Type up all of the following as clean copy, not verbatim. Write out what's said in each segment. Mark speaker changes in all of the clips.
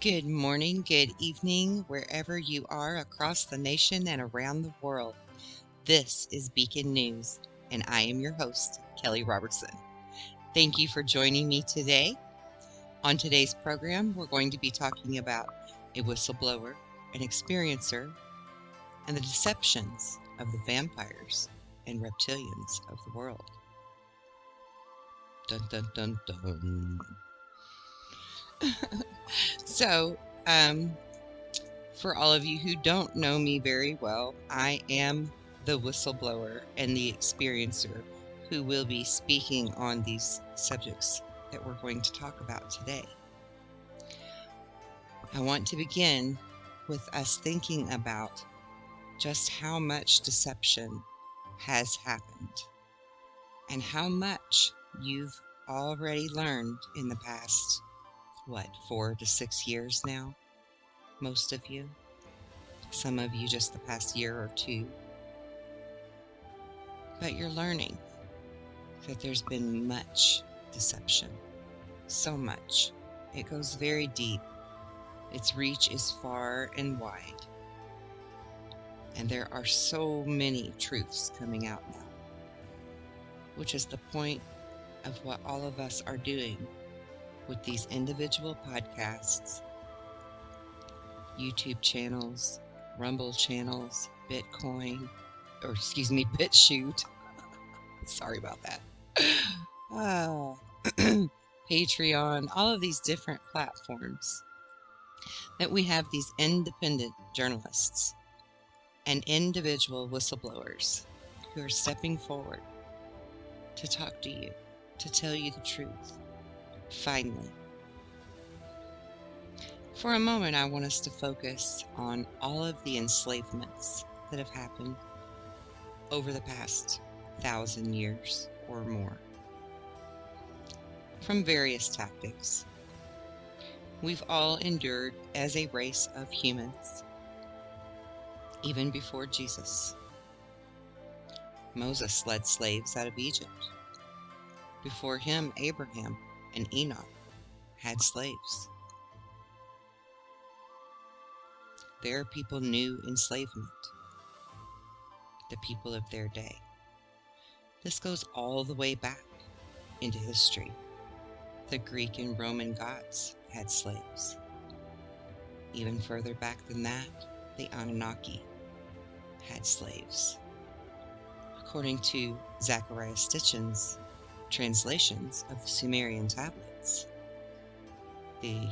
Speaker 1: Good morning, good evening, wherever you are across the nation and around the world. This is Beacon News, and I am your host, Kelly Robertson. Thank you for joining me today. On today's program, we're going to be talking about a whistleblower, an experiencer, and the deceptions of the vampires and reptilians of the world. Dun dun dun dun. So, for all of you who don't know me very well, I am the whistleblower and the experiencer who will be speaking on these subjects that we're going to talk about today. I want to begin with us thinking about just how much deception has happened and how much you've already learned in the past, 4 to 6 years now? Most of you. Some of you just the past year or two. But you're learning that there's been much deception. So much. It goes very deep. Its reach is far and wide. And there are so many truths coming out now, which is the point of what all of us are doing with these individual podcasts, YouTube channels, Rumble channels, BitShoot. Sorry about that. Patreon, all of these different platforms that we have these independent journalists and individual whistleblowers who are stepping forward to talk to you, to tell you the truth, finally. For a moment, I want us to focus on all of the enslavements that have happened over the past 1,000 years or more. From various tactics. We've all endured as a race of humans, even before Jesus. Moses led slaves out of Egypt. Before him, Abraham and Enoch had slaves. Their people knew enslavement, the people of their day. This goes all the way back into history. The Greek and Roman gods had slaves. Even further back than that, the Anunnaki had slaves. According to Zachariah Stitchin's translations of the Sumerian tablets, the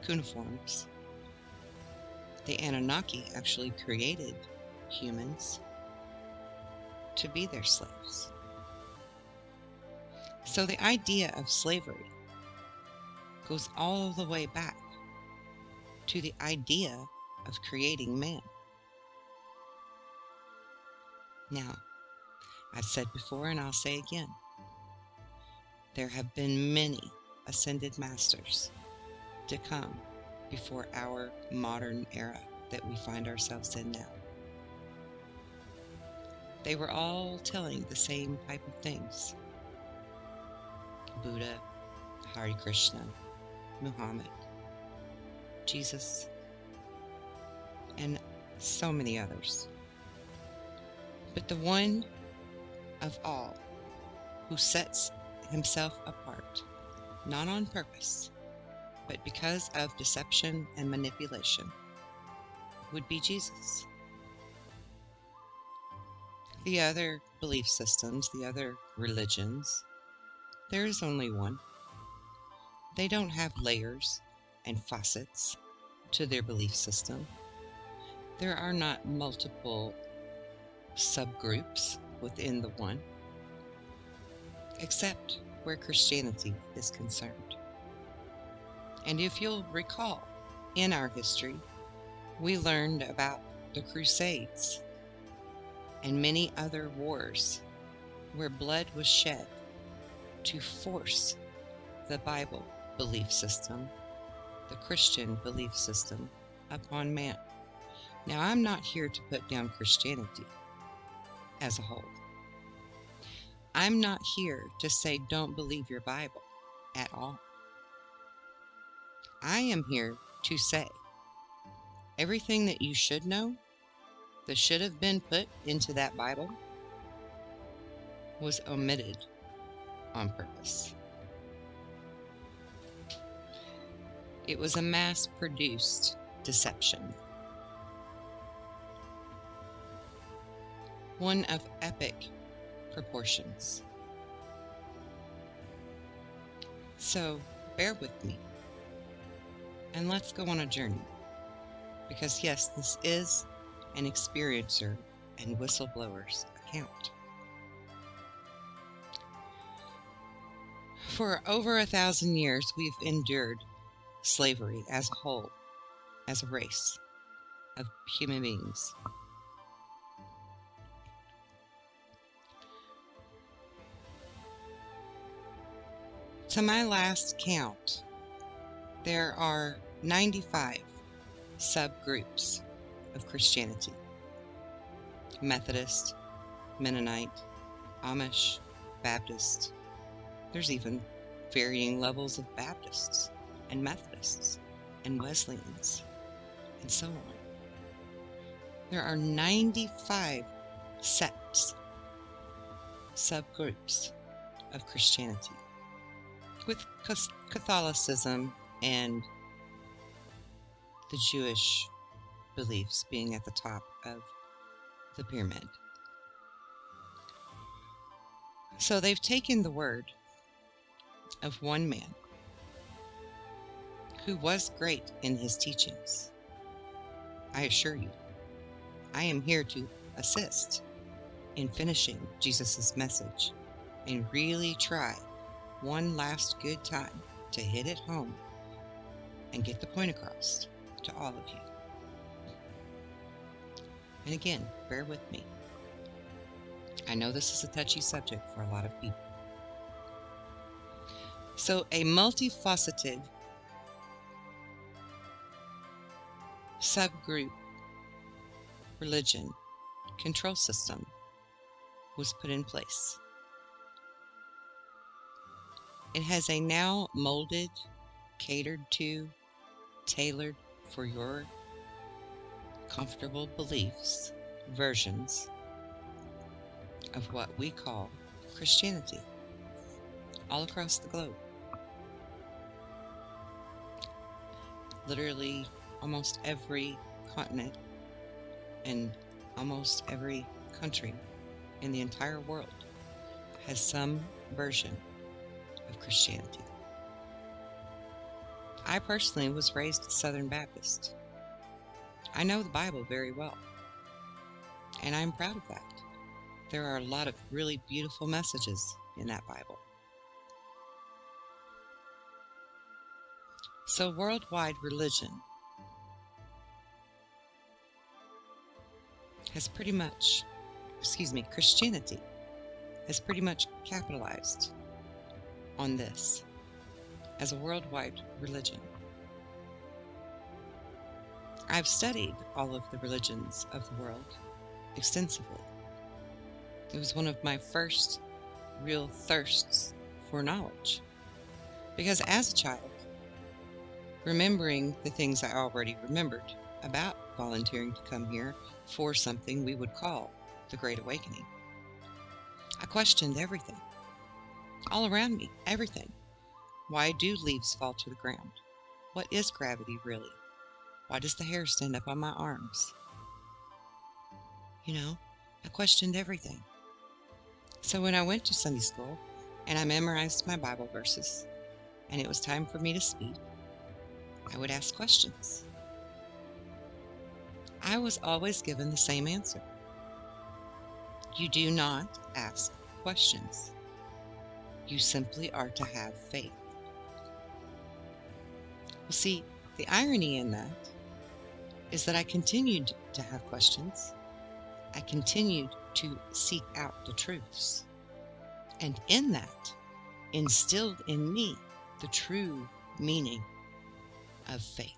Speaker 1: cuneiforms, the Anunnaki actually created humans to be their slaves. So the idea of slavery goes all the way back to the idea of creating man. Now, I've said before and I'll say again, there have been many ascended masters to come before our modern era that we find ourselves in now. They were all telling the same type of things. Buddha, Hare Krishna, Muhammad, Jesus, and so many others. But the one of all who sets himself apart, not on purpose, but because of deception and manipulation, would be Jesus. The other belief systems, the other religions, there is only one. They don't have layers and facets to their belief system. There are not multiple subgroups within the one, except where Christianity is concerned. And if you'll recall, in our history, we learned about the Crusades and many other wars where blood was shed to force the Bible belief system, the Christian belief system, upon man. Now, I'm not here to put down Christianity as a whole. I'm not here to say don't believe your Bible at all. I am here to say everything that you should know, that should have been put into that Bible, was omitted on purpose. It was a mass-produced deception, one of epic proportions. So bear with me, and let's go on a journey, because yes, this is an experiencer and whistleblower's account. For over 1,000 years, we've endured slavery as a whole, as a race of human beings. To my last count, there are 95 subgroups of Christianity: Methodist, Mennonite, Amish, Baptist. There's even varying levels of Baptists and Methodists and Wesleyans, and so on. There are 95 sects, subgroups of Christianity, with Catholicism and the Jewish beliefs being at the top of the pyramid. So they've taken the word of one man who was great in his teachings. I assure you, I am here to assist in finishing Jesus' message and really try one last good time to hit it home and get the point across to all of you. And again, bear with me. I know this is a touchy subject for a lot of people. So a multifaceted subgroup religion control system was put in place. It has a now molded, catered to, tailored for your comfortable beliefs versions of what we call Christianity all across the globe. Literally almost every continent and almost every country in the entire world has some version of Christianity. I personally was raised a Southern Baptist. I know the Bible very well, and I'm proud of that. There are a lot of really beautiful messages in that Bible. So worldwide religion has pretty much, Christianity has pretty much capitalized on this as a worldwide religion. I've studied all of the religions of the world extensively. It was one of my first real thirsts for knowledge, because as a child, remembering the things I already remembered about volunteering to come here for something we would call the Great Awakening, I questioned everything. All around me, everything. Why do leaves fall to the ground? What is gravity really? Why does the hair stand up on my arms? I questioned everything. So when I went to Sunday school and I memorized my Bible verses and it was time for me to speak, I would ask questions. I was always given the same answer. You do not ask questions. You simply are to have faith. Well, see, the irony in that is that I continued to have questions. I continued to seek out the truths. And in that, instilled in me the true meaning of faith.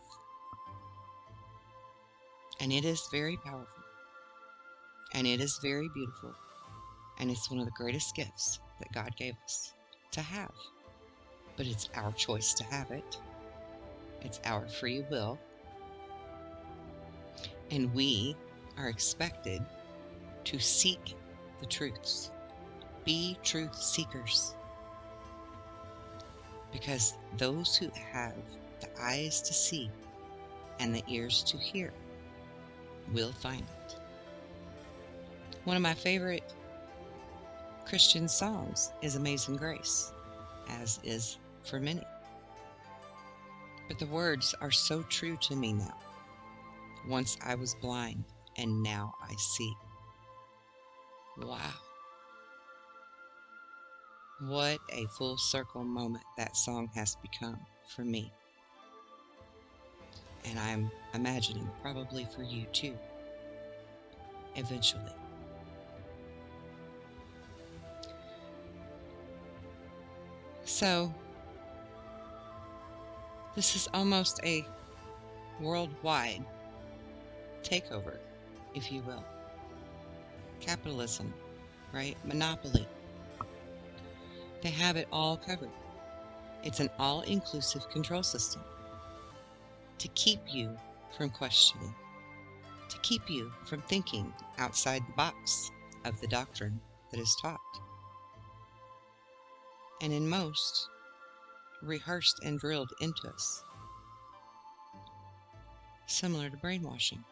Speaker 1: And it is very powerful. And it is very beautiful. And it's one of the greatest gifts that God gave us to have. But it's our choice to have it. It's our free will. And we are expected to seek the truths. Be truth seekers. Because those who have the eyes to see and the ears to hear will find it. One of my favorite Christian songs is Amazing Grace, as is for many. But the words are so true to me now. Once I was blind, and now I see. Wow. What a full circle moment that song has become for me. And I'm imagining probably for you too, eventually. So, this is almost a worldwide takeover, if you will. Capitalism, right? Monopoly. They have it all covered. It's an all-inclusive control system to keep you from questioning, to keep you from thinking outside the box of the doctrine that is taught. And in most, rehearsed and drilled into us, similar to brainwashing.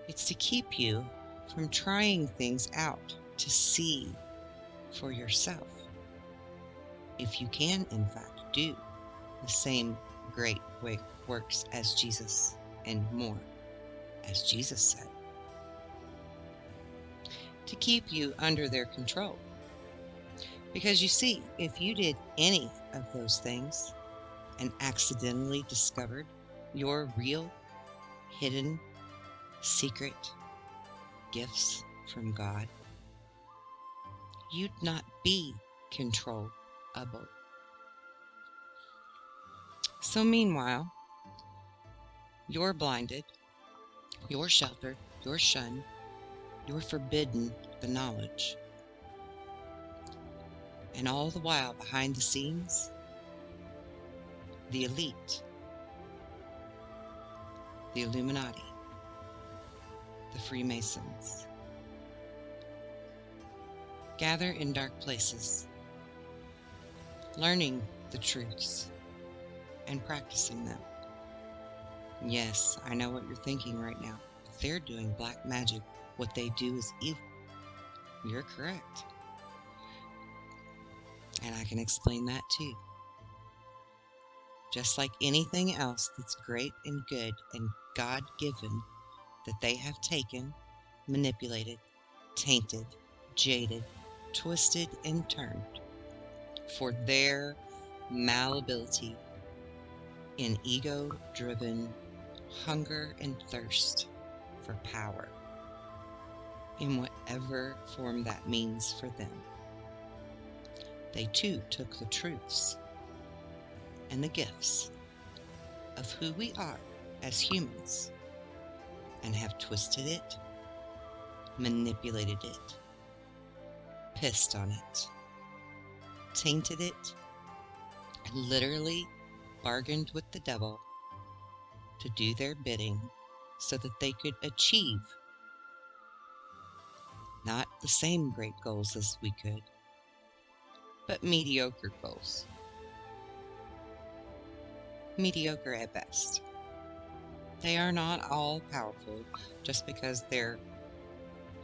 Speaker 1: It's to keep you from trying things out to see for yourself if you can, in fact, do the same great works as Jesus and more, as Jesus said. To keep you under their control. Because you see, if you did any of those things and accidentally discovered your real, hidden, secret gifts from God, you'd not be controllable. So meanwhile, you're blinded, you're sheltered, you're shunned, you're forbidden the knowledge. And all the while, behind the scenes, the elite, the Illuminati, the Freemasons, gather in dark places, learning the truths and practicing them. Yes, I know what you're thinking right now. If they're doing black magic, what they do is evil. You're correct. And I can explain that too. Just like anything else that's great and good and God-given that they have taken, manipulated, tainted, jaded, twisted, and turned for their malleability in ego-driven hunger and thirst for power, in whatever form that means for them. They too took the truths and the gifts of who we are as humans and have twisted it, manipulated it, pissed on it, tainted it, and literally bargained with the devil to do their bidding so that they could achieve not the same great goals as we could, but mediocre goals. Mediocre at best. They are not all powerful just because they're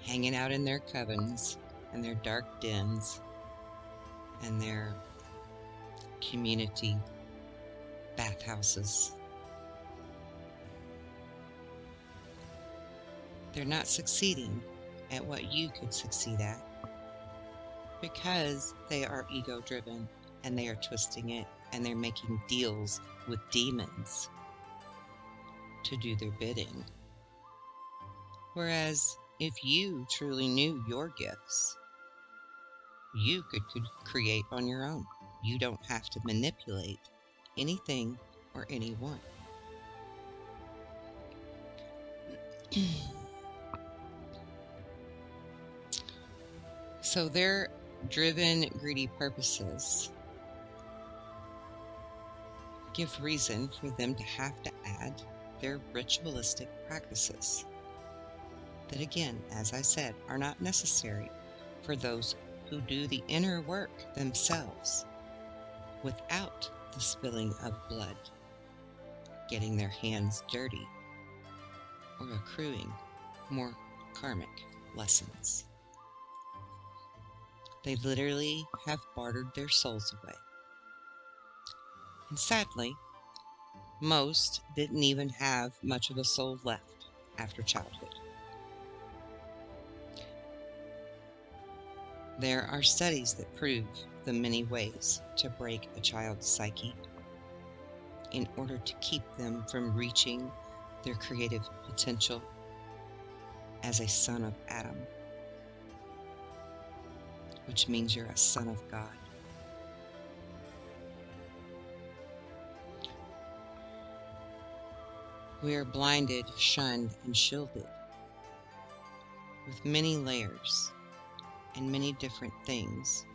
Speaker 1: hanging out in their covens and their dark dens and their community bathhouses. They're not succeeding at what you could succeed at because they are ego-driven and they are twisting it and they're making deals with demons to do their bidding. Whereas if you truly knew your gifts, you could create on your own. You don't have to manipulate anything or anyone. So their driven, greedy purposes give reason for them to have to add their ritualistic practices that, again, as I said, are not necessary for those who do the inner work themselves without the spilling of blood, getting their hands dirty, or accruing more karmic lessons. They literally have bartered their souls away. And sadly, most didn't even have much of a soul left after childhood. There are studies that prove the many ways to break a child's psyche in order to keep them from reaching their creative potential as a son of Adam, which means you're a son of God. We are blinded, shunned, and shielded with many layers and many different things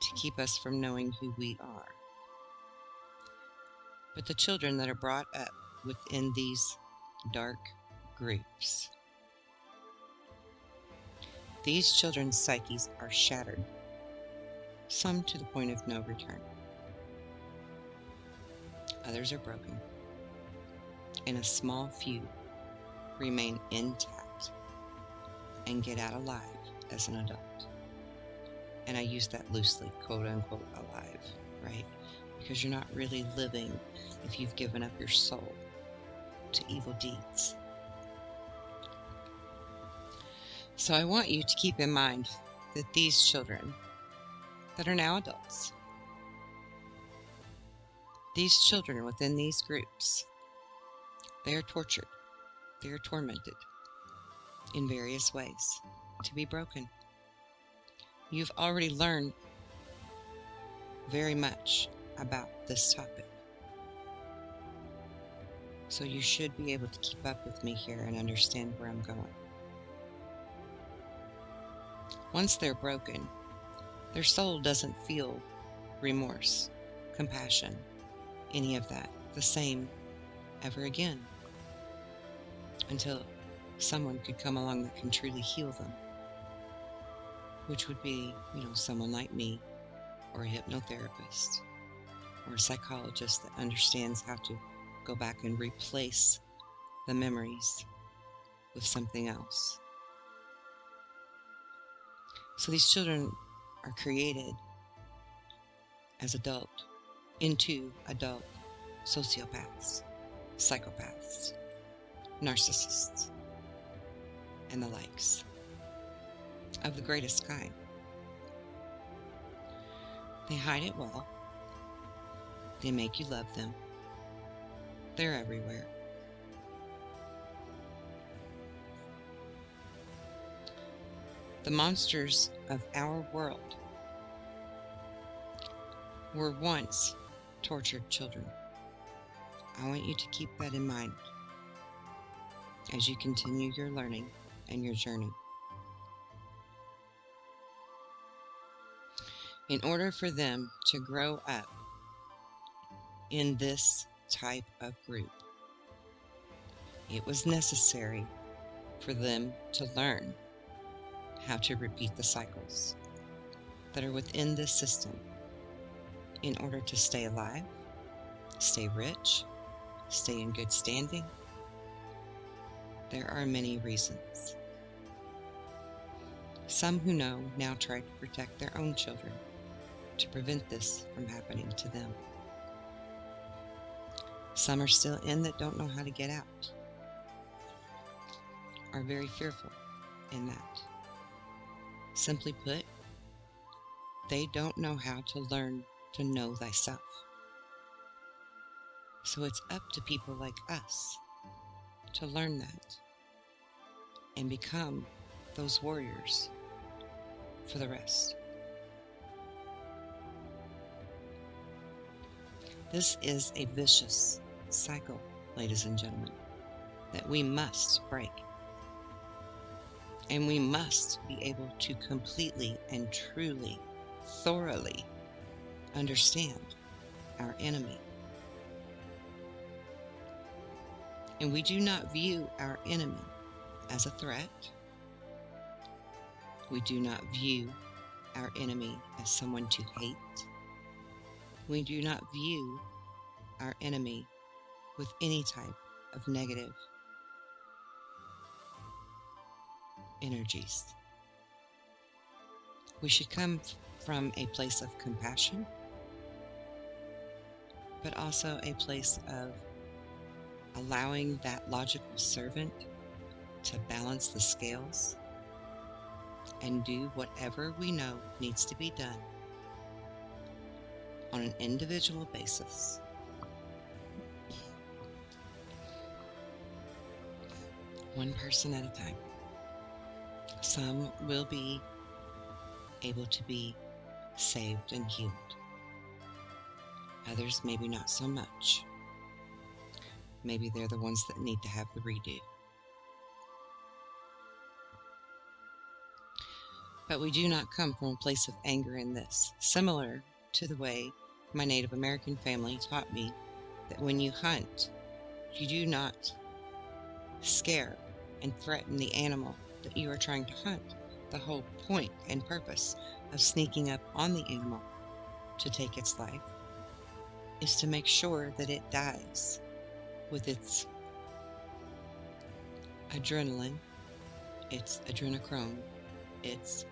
Speaker 1: to keep us from knowing who we are. But the children that are brought up within these dark groups, these children's psyches are shattered, some to the point of no return. Others are broken, and a small few remain intact and get out alive as an adult. And I use that loosely, quote unquote, alive, right? Because you're not really living if you've given up your soul to evil deeds. So I want you to keep in mind that these children that are now adults, these children within these groups, they are tortured, they are tormented in various ways to be broken. You've already learned very much about this topic, so you should be able to keep up with me here and understand where I'm going. Once they're broken, their soul doesn't feel remorse, compassion, any of that the same ever again, until someone could come along that can truly heal them, which would be, someone like me, or a hypnotherapist, or a psychologist that understands how to go back and replace the memories with something else. So these children are created as into adult sociopaths, psychopaths, narcissists, and the likes of the greatest kind. They hide it well. They make you love them. They're everywhere. The monsters of our world were once tortured children. I want you to keep that in mind as you continue your learning and your journey. In order for them to grow up in this type of group, it was necessary for them to learn how to repeat the cycles that are within this system in order to stay alive, stay rich, stay in good standing. There are many reasons. Some who know now try to protect their own children to prevent this from happening to them. Some are still in that don't know how to get out, are very fearful in that. Simply put, they don't know how to learn to know thyself. So it's up to people like us to learn that and become those warriors for the rest. This is a vicious cycle, ladies and gentlemen, that we must break. And we must be able to completely and truly, thoroughly understand our enemy. And we do not view our enemy as a threat. We do not view our enemy as someone to hate. We do not view our enemy with any type of negative energies. We should come from a place of compassion, but also a place of allowing that logical servant to balance the scales and do whatever we know needs to be done on an individual basis. One person at a time. Some will be able to be saved and healed. Others maybe not so much. Maybe they're the ones that need to have the redo. But we do not come from a place of anger in this, similar to the way my Native American family taught me that when you hunt, you do not scare and threaten the animal that you are trying to hunt. The whole point and purpose of sneaking up on the animal to take its life is to make sure that it dies with its adrenaline, its adrenochrome, its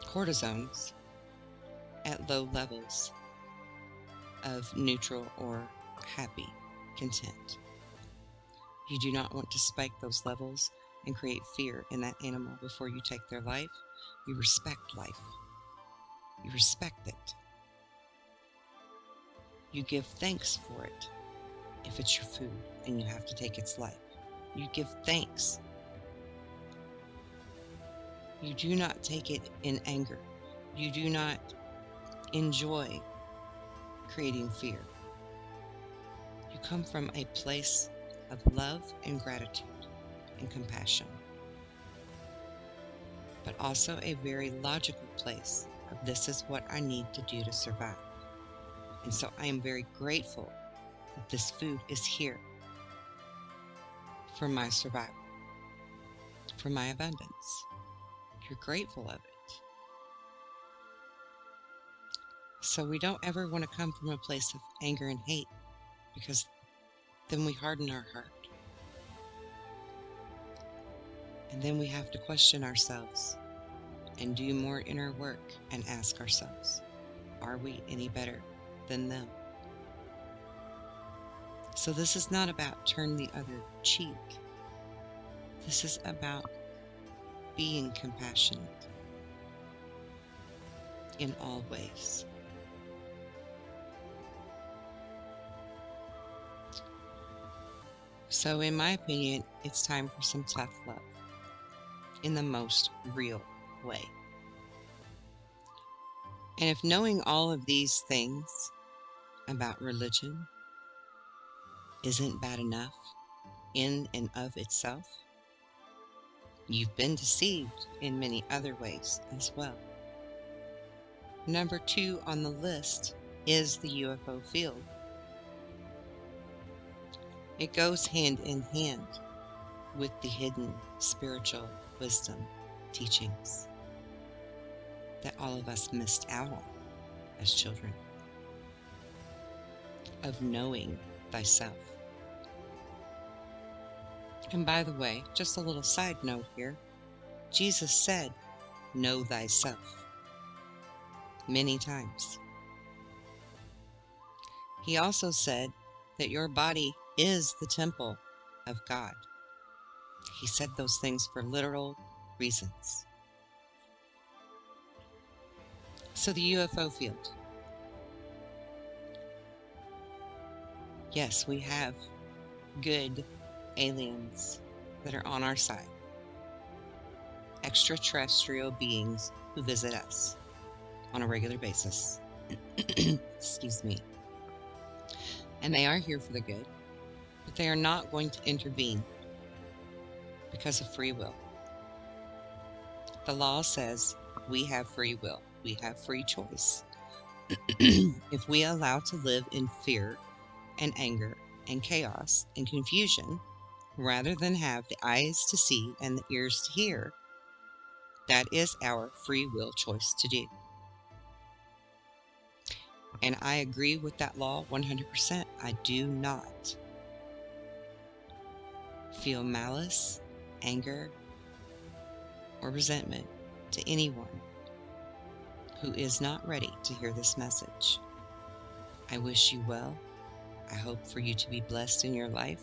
Speaker 1: cortisones at low levels of neutral or happy content. You do not want to spike those levels and create fear in that animal before you take their life. You respect life. You respect it. You give thanks for it if it's your food and you have to take its life. You give thanks. You do not take it in anger. You do not enjoy creating fear. You come from a place of love and gratitude and compassion, but also a very logical place of this is what I need to do to survive. And so I am very grateful that this food is here for my survival, for my abundance. You're grateful of it. So we don't ever want to come from a place of anger and hate, because then we harden our heart. And then we have to question ourselves and do more inner work and ask ourselves, are we any better than them? So this is not about turn the other cheek. This is about being compassionate in all ways. So in my opinion, it's time for some tough love in the most real way. And if knowing all of these things about religion isn't bad enough in and of itself, you've been deceived in many other ways as well. Number 2 on the list is the UFO field. It goes hand in hand with the hidden spiritual wisdom teachings that all of us missed out on as children, of knowing thyself. And by the way, just a little side note here, Jesus said, know thyself, many times. He also said that your body is the temple of God. He said those things for literal reasons. So the UFO field. Yes, we have good aliens that are on our side. Extraterrestrial beings who visit us on a regular basis. Excuse me. And they are here for the good, but they are not going to intervene because of free will. The law says we have free will. we have free choice. If we allow to live in fear and anger and chaos and confusion, rather than have the eyes to see and the ears to hear, that is our free will choice to do. And I agree with that law 100%. I do not feel malice, anger, or resentment to anyone who is not ready to hear this message. I wish you well. I hope for you to be blessed in your life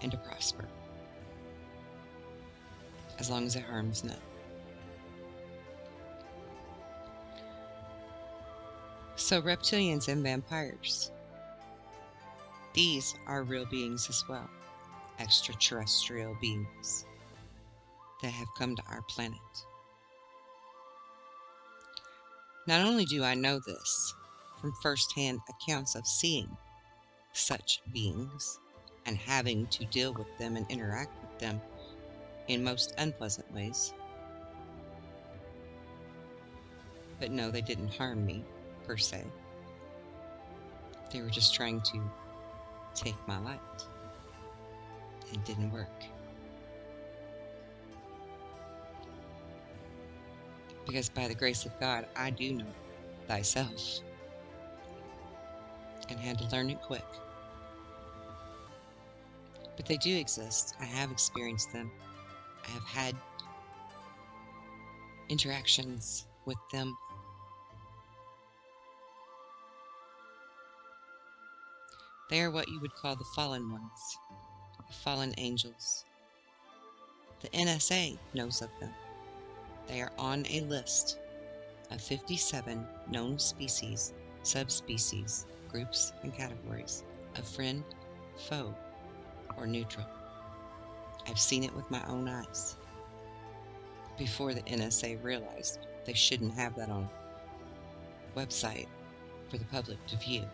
Speaker 1: and to prosper, as long as it harms none. So reptilians and vampires, these are real beings as well, extraterrestrial beings that have come to our planet. Not only do I know this from first-hand accounts of seeing such beings and having to deal with them and interact with them in most unpleasant ways, but no, they didn't harm me, per se. They were just trying to take my light. It didn't work. Because by the grace of God, I do know thyself. And had to learn it quick. But they do exist. I have experienced them. I have had interactions with them. They are what you would call the fallen ones, the fallen angels. The NSA knows of them. They are on a list of 57 known species, subspecies, groups, and categories of friend, foe, or neutral. I've seen it with my own eyes. Before the NSA realized they shouldn't have that on a website for the public to view.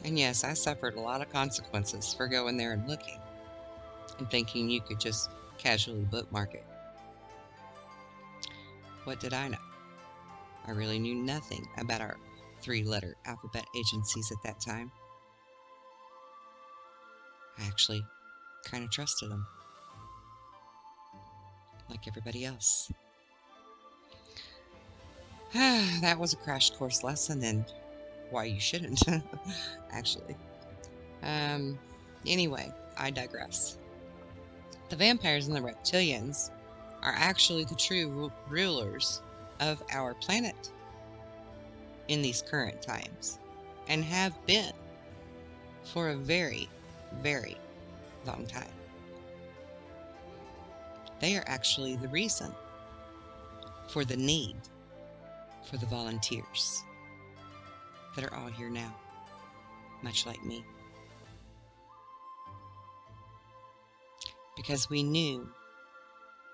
Speaker 1: And yes, I suffered a lot of consequences for going there and looking and thinking you could just casually bookmark it. What did I know? I really knew nothing about our 3-letter alphabet agencies at that time. I actually kind of trusted them, like everybody else. That was a crash course lesson in why you shouldn't, actually. Anyway, I digress. The vampires and the reptilians are actually the true rulers of our planet in these current times, and have been for a very, very long time. They are actually the reason for the need for the volunteers that are all here now, much like me. Because we knew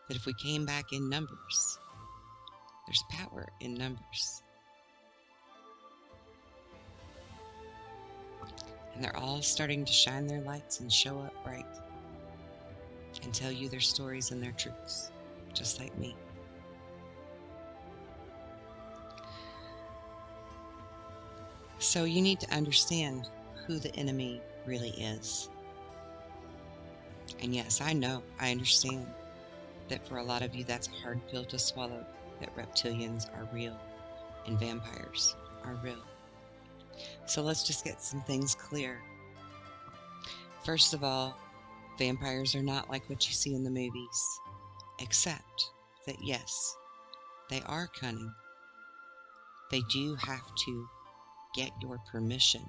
Speaker 1: that if we came back in numbers, there's power in numbers. And they're all starting to shine their lights and show up bright and tell you their stories and their truths, just like me. So you need to understand who the enemy really is. And yes, I know, I understand that for a lot of you that's a hard pill to swallow, that reptilians are real and vampires are real. So let's just get some things clear. First of all, vampires are not like what you see in the movies, except that yes, they are cunning. They do have to get your permission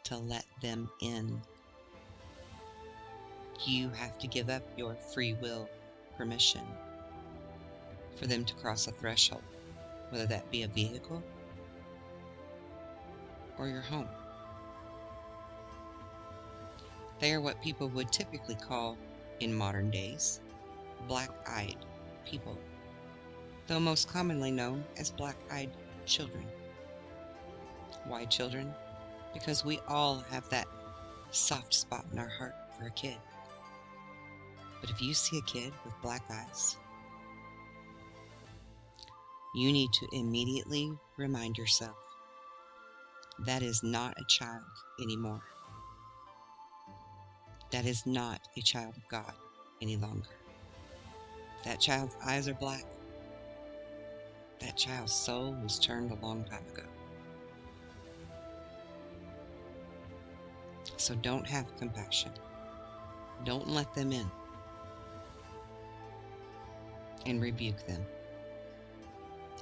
Speaker 1: to let them in. You have to give up your free will permission for them to cross a threshold, whether that be a vehicle or your home. They are what people would typically call, in modern days, black-eyed people, though most commonly known as black-eyed children. Why children? Because we all have that soft spot in our heart for a kid. But if you see a kid with black eyes, you need to immediately remind yourself that is not a child anymore. That is not a child of God any longer. That child's eyes are black. That child's soul was turned a long time ago. So don't have compassion. Don't let them in. And rebuke them.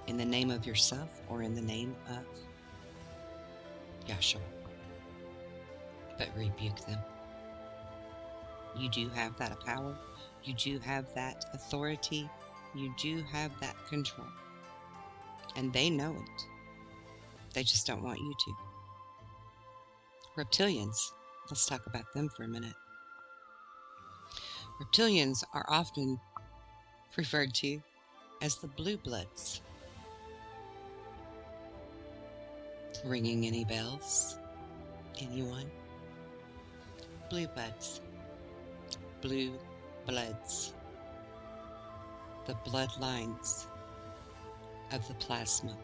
Speaker 1: In the name of yourself or in the name of Yahshua. But rebuke them. You do have that power. You do have that authority. You do have that control. And they know it. They just don't want you to. Reptilians. Let's talk about them for a minute. Reptilians are often referred to as the blue bloods. Ringing any bells? Anyone? Blue bloods. Blue bloods. The bloodlines of the plasma,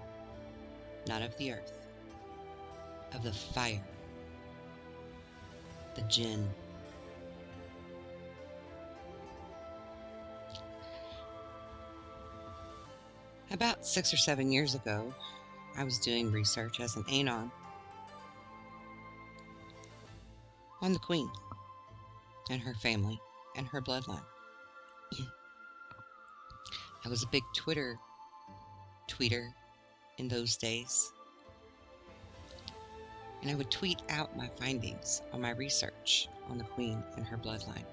Speaker 1: not of the earth, of the fire, the jinn. About 6 or 7 years ago, I was doing research as an Anon on the Queen and her family and her bloodline. I was a big tweeter in those days, and I would tweet out my findings on my research on the Queen and her bloodline.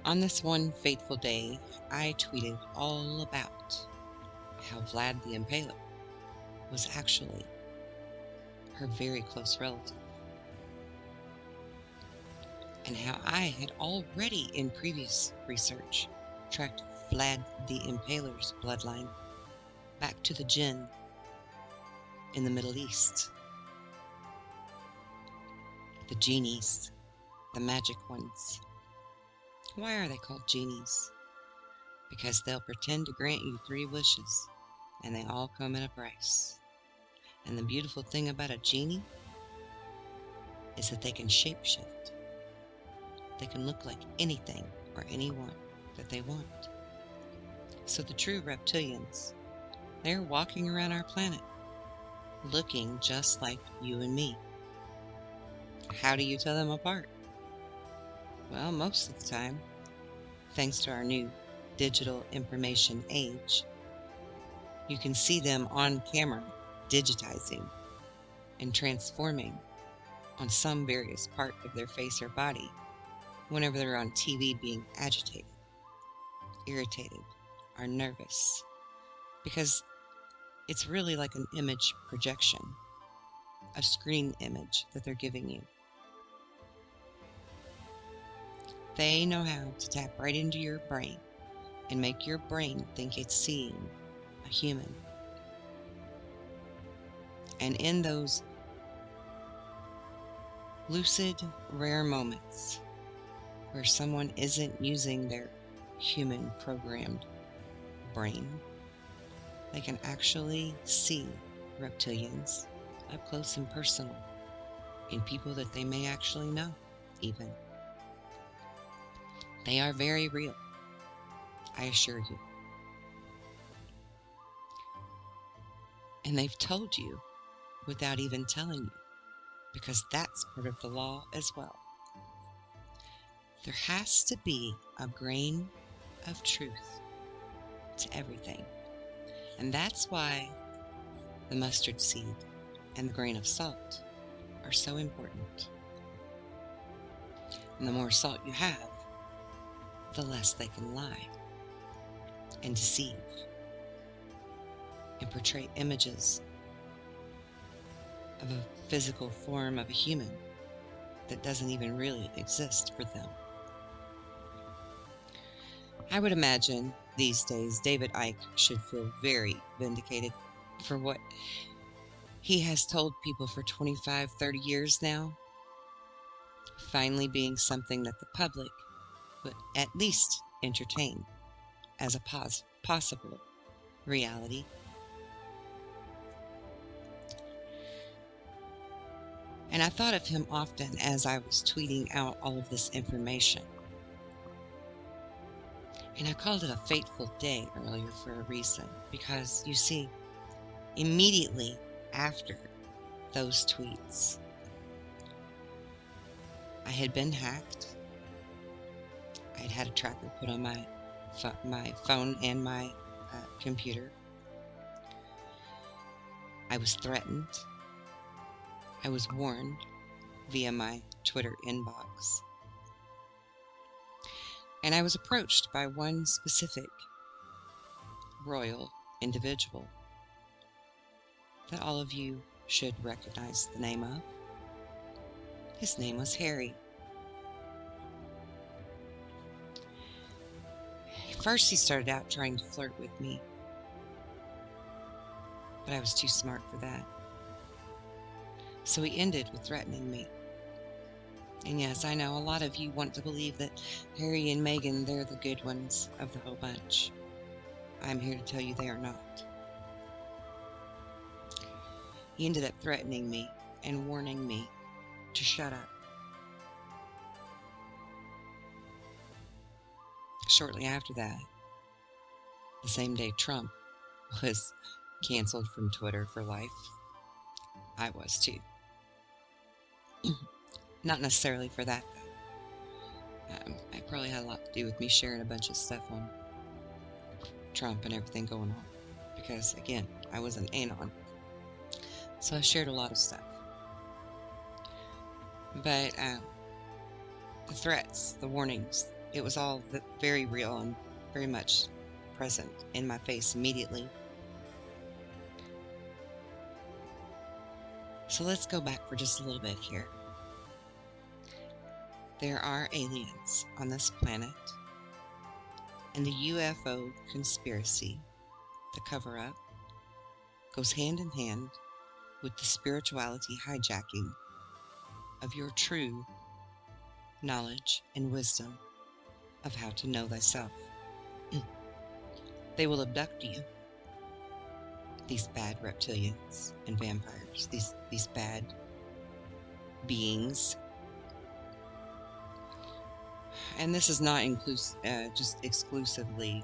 Speaker 1: On this one fateful day, I tweeted all about how Vlad the Impaler was actually her very close relative, and how I had already in previous research tracked Vlad the Impaler's bloodline back to the jinn in the Middle East. The genies, the magic ones. Why are they called genies? Because they'll pretend to grant you 3 wishes, and they all come in a price. And the beautiful thing about a genie is that they can shapeshift. They can look like anything or anyone that they want. So the true reptilians, they're walking around our planet, looking just like you and me. How do you tell them apart? Well, most of the time, thanks to our new digital information age, you can see them on camera digitizing and transforming on some various part of their face or body whenever they're on TV being agitated, irritated, or nervous, because it's really like an image projection, a screen image that they're giving you. They know how to tap right into your brain and make your brain think it's seeing a human. And in those lucid, rare moments where someone isn't using their human programmed brain, they can actually see reptilians up close and personal in people that they may actually know even. They are very real, I assure you. And they've told you without even telling you, because that's part of the law as well. There has to be a grain of truth to everything. And that's why the mustard seed and the grain of salt are so important. And the more salt you have, the less they can lie and deceive and portray images of a physical form of a human that doesn't even really exist for them. I would imagine these days David Icke should feel very vindicated for what he has told people for 25, 30 years now, finally being something that the public would at least entertain as a possible reality. And I thought of him often as I was tweeting out all of this information. And I called it a fateful day earlier for a reason, because you see, immediately after those tweets, I had been hacked. I had had a tracker put on my phone and my computer. I was threatened. I was warned via my Twitter inbox. And I was approached by one specific royal individual that all of you should recognize the name of. His name was Harry. First, he started out trying to flirt with me, but I was too smart for that. So he ended with threatening me. And yes, I know a lot of you want to believe that Harry and Meghan, they're the good ones of the whole bunch. I'm here to tell you they are not. He ended up threatening me and warning me to shut up. Shortly after that, the same day Trump was canceled from Twitter for life, I was too. Not necessarily for that, though. It probably had a lot to do with me sharing a bunch of stuff on Trump and everything going on. Because, again, I was an anon. So I shared a lot of stuff. But the threats, the warnings, it was all very real and very much present in my face immediately. So let's go back for just a little bit here. There are aliens on this planet, and the UFO conspiracy, the cover-up, goes hand in hand with the spirituality hijacking of your true knowledge and wisdom of how to know thyself. They will abduct you, these bad reptilians and vampires, these bad beings. And this is not just exclusively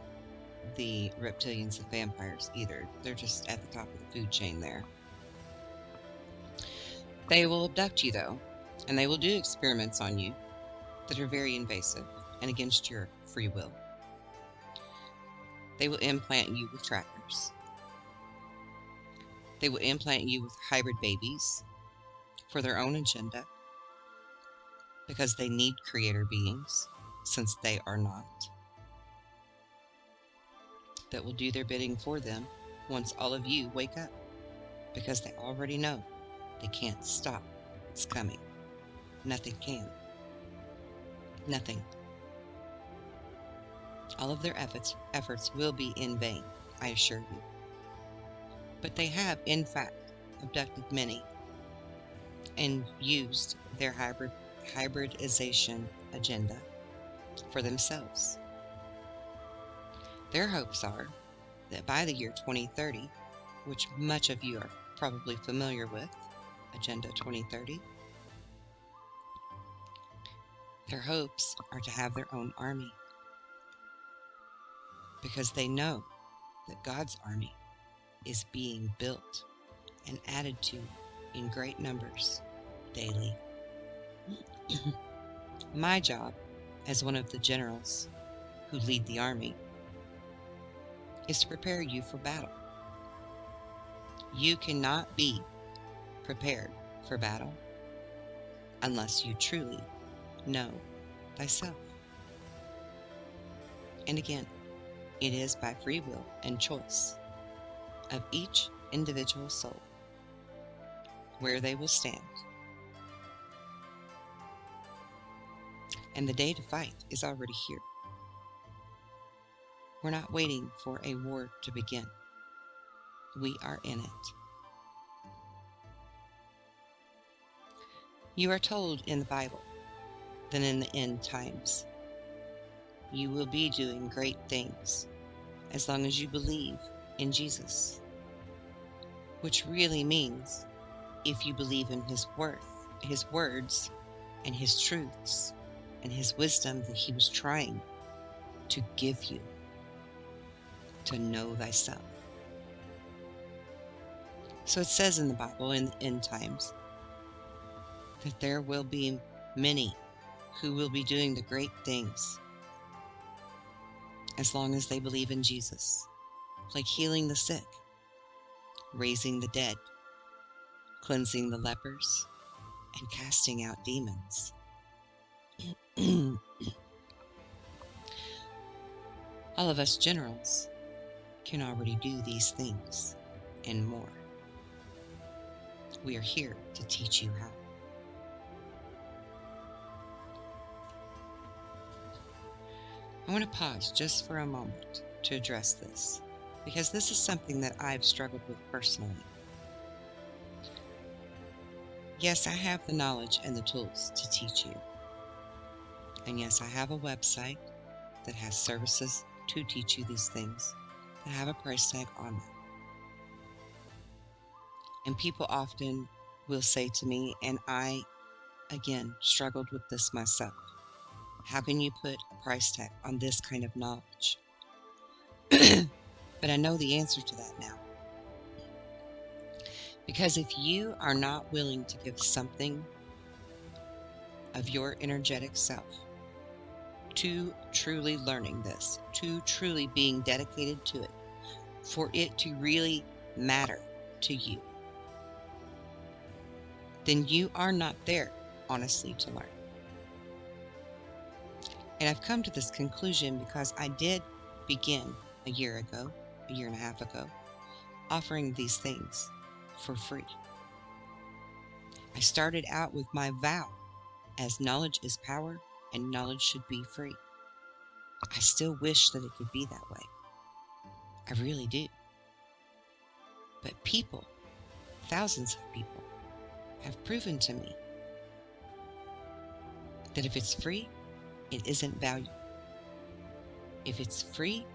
Speaker 1: the reptilians and vampires either. They're just at the top of the food chain there. They will abduct you, though, and they will do experiments on you that are very invasive and against your free will. They will implant you with trackers. They will implant you with hybrid babies for their own agenda, because they need creator beings, since they are not, that will do their bidding for them once all of you wake up, because they already know they can't stop. It's coming. Nothing can. Nothing. All of their efforts will be in vain, I assure you. But they have, in fact, abducted many and used their hybridization agenda for themselves. Their hopes are that by the year 2030, which much of you are probably familiar with, Agenda 2030, their hopes are to have their own army, because they know that God's army is being built and added to in great numbers daily. My job, as one of the generals who lead the army, is to prepare you for battle. You cannot be prepared for battle unless you truly know thyself. And again, it is by free will and choice of each individual soul where they will stand. And the day to fight is already here. We're not waiting for a war to begin. We are in it. You are told in the Bible that in the end times, you will be doing great things as long as you believe in Jesus, which really means if you believe in His words, and His truths, and His wisdom that He was trying to give you to know thyself. So it says in the Bible in the end times that there will be many who will be doing the great things as long as they believe in Jesus, like healing the sick, raising the dead, cleansing the lepers, and casting out demons. All of us generals can already do these things and more. We are here to teach you how. I want to pause just for a moment to address this, because this is something that I've struggled with personally. Yes, I have the knowledge and the tools to teach you. And yes, I have a website that has services to teach you these things that have a price tag on them. And people often will say to me, and I, again, struggled with this myself, how can you put a price tag on this kind of knowledge? But I know the answer to that now. Because if you are not willing to give something of your energetic self to truly learning this, to truly being dedicated to it, for it to really matter to you, then you are not there, honestly, to learn. And I've come to this conclusion because I did begin a year and a half ago, offering these things for free. I started out with my vow as knowledge is power and knowledge should be free. I still wish that it could be that way. I really do. But people, thousands of people, have proven to me that if it's free, it isn't valuable. If it's free,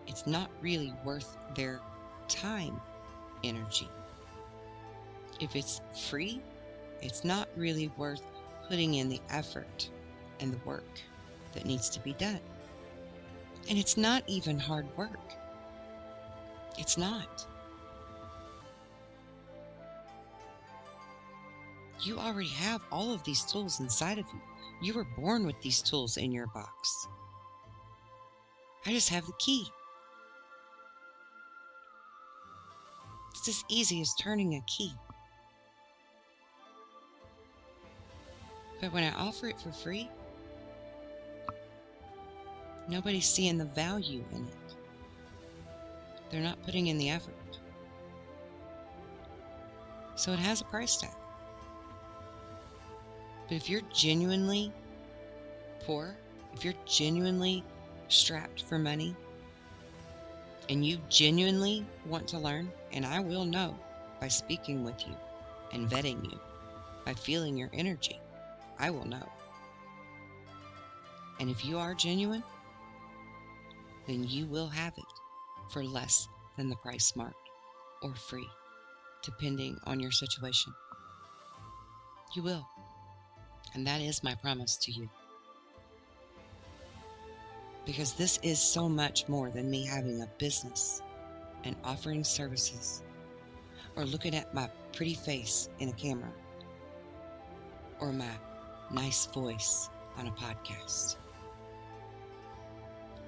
Speaker 1: it's not really worth their time, energy. If it's free, it's not really worth putting in the effort and the work that needs to be done. And it's not even hard work. It's not. You already have all of these tools inside of you. You were born with these tools in your box. I just have the key. It's as easy as turning a key. But when I offer it for free, nobody's seeing the value in it. They're not putting in the effort. So it has a price tag. But if you're genuinely poor, if you're genuinely strapped for money, and you genuinely want to learn, and I will know by speaking with you and vetting you, by feeling your energy, I will know. And if you are genuine, then you will have it for less than the price marked, or free, depending on your situation. You will. And that is my promise to you. Because this is so much more than me having a business and offering services, or looking at my pretty face in a camera, or my nice voice on a podcast.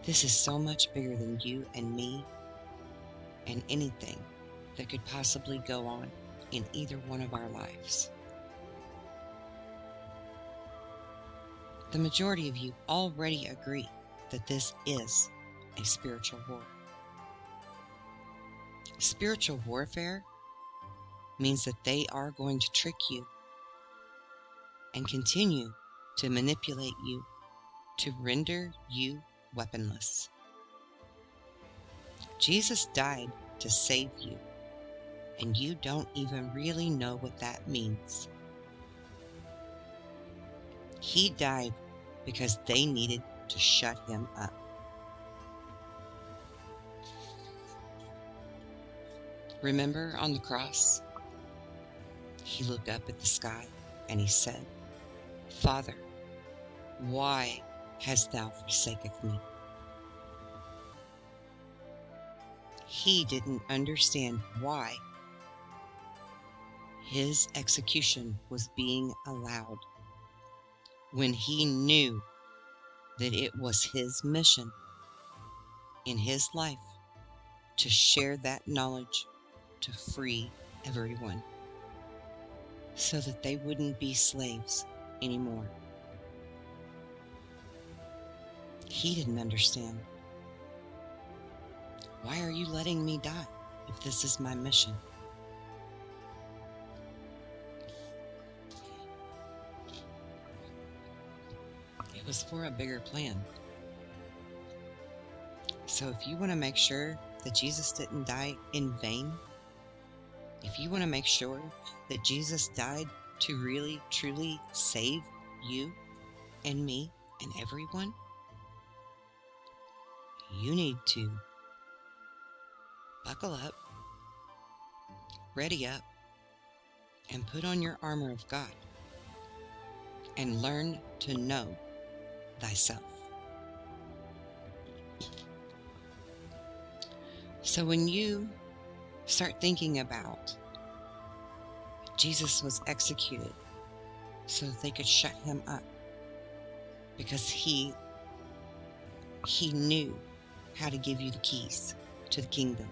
Speaker 1: This is so much bigger than you and me and anything that could possibly go on in either one of our lives. The majority of you already agree that this is a spiritual war. Spiritual warfare means that they are going to trick you and continue to manipulate you to render you weaponless. Jesus died to save you, and you don't even really know what that means. He died because they needed to shut him up. Remember on the cross, he looked up at the sky and he said, "Father, why hast thou forsaken me?" He didn't understand why his execution was being allowed when he knew that it was his mission in his life to share that knowledge, to free everyone so that they wouldn't be slaves anymore. He didn't understand. Why are you letting me die if this is my mission? It was for a bigger plan. So if you want to make sure that Jesus didn't die in vain, if you want to make sure that Jesus died to really, truly save you and me and everyone, you need to buckle up, ready up, and put on your armor of God and learn to know thyself. So when you start thinking about Jesus was executed so that they could shut him up because he knew how to give you the keys to the kingdom.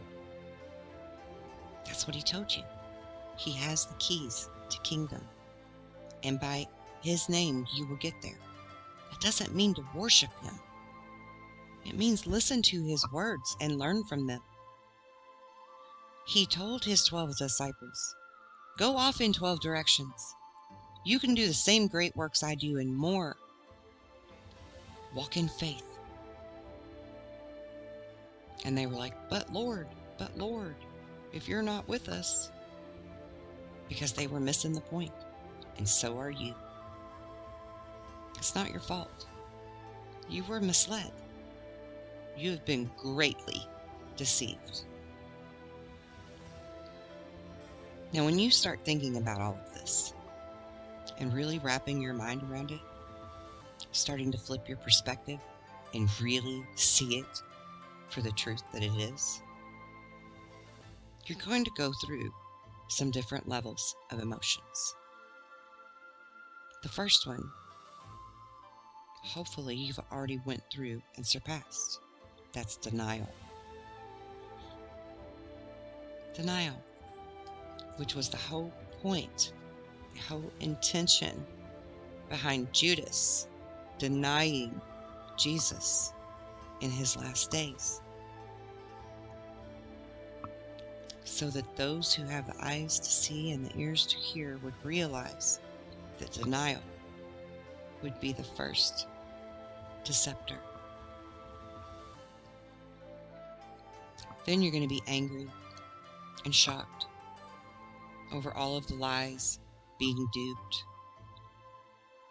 Speaker 1: That's what he told you. He has the keys to kingdom. And by his name, you will get there. It doesn't mean to worship him. It means listen to his words and learn from them. He told his 12 disciples, "Go off in 12 directions. You can do the same great works I do and more. Walk in faith." And they were like, but Lord, if you're not with us." Because they were missing the point. And so are you. It's not your fault. You were misled. You have been greatly deceived. Now, when you start thinking about all of this and really wrapping your mind around it, starting to flip your perspective and really see it for the truth that it is, you're going to go through some different levels of emotions. The first one, hopefully you've already went through and surpassed. That's denial. Denial, which was the whole point, the whole intention behind Judas denying Jesus in his last days. So that those who have the eyes to see and the ears to hear would realize that denial would be the first deceptor. Then you're going to be angry and shocked over all of the lies, being duped,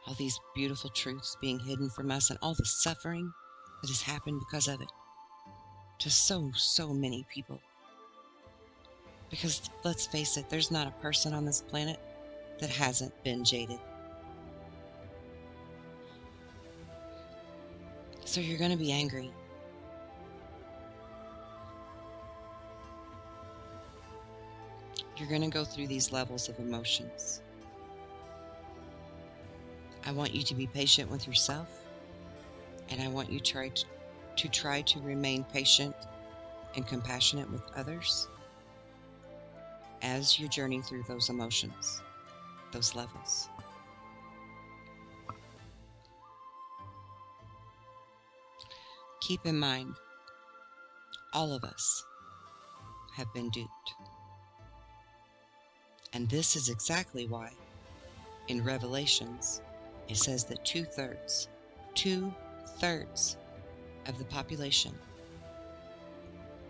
Speaker 1: all these beautiful truths being hidden from us, and all the suffering that has happened because of it to so many people. Because let's face it, there's not a person on this planet that hasn't been jaded. So you're going to be angry. You're going to go through these levels of emotions. I want you to be patient with yourself, and I want you to try to remain patient and compassionate with others as you journey through those emotions, those levels. Keep in mind, all of us have been duped. And this is exactly why in Revelations it says that two-thirds of the population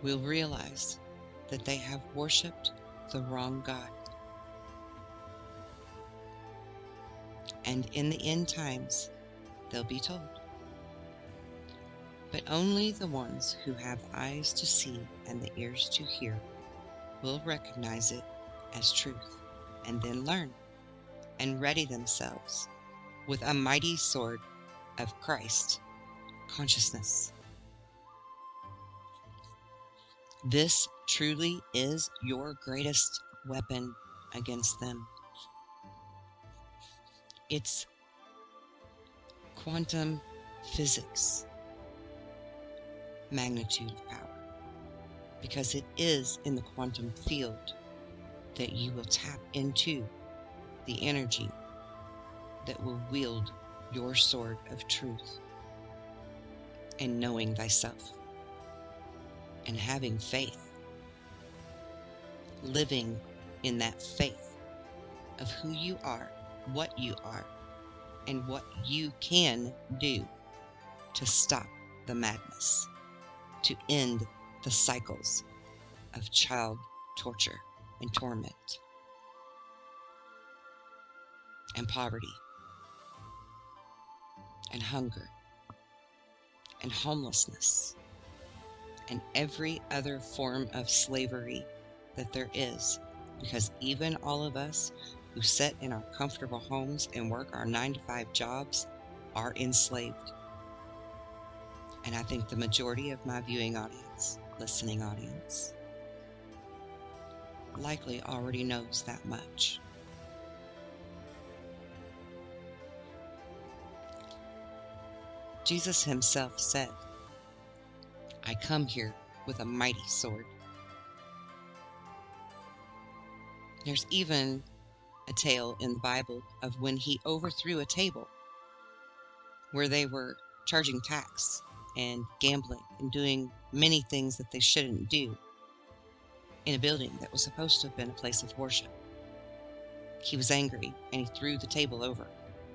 Speaker 1: will realize that they have worshipped the wrong God. And in the end times, they'll be told. But only the ones who have eyes to see and the ears to hear will recognize it as truth and then learn and ready themselves with a mighty sword of Christ consciousness. This truly is your greatest weapon against them. It's quantum physics magnitude of power, because it is in the quantum field that you will tap into the energy that will wield your sword of truth and knowing thyself and having faith, living in that faith of who you are, and what you can do to stop the madness, to end the cycles of child torture and torment and poverty and hunger and homelessness and every other form of slavery that there is, because even all of us who sit in our comfortable homes and work our 9-to-5 jobs are enslaved. And I think the majority of my viewing audience, listening audience, likely already knows that much. Jesus himself said, I come here with a mighty sword. There's even a tale in the Bible of when he overthrew a table where they were charging tax and gambling and doing many things that they shouldn't do in a building that was supposed to have been a place of worship. He was angry and he threw the table over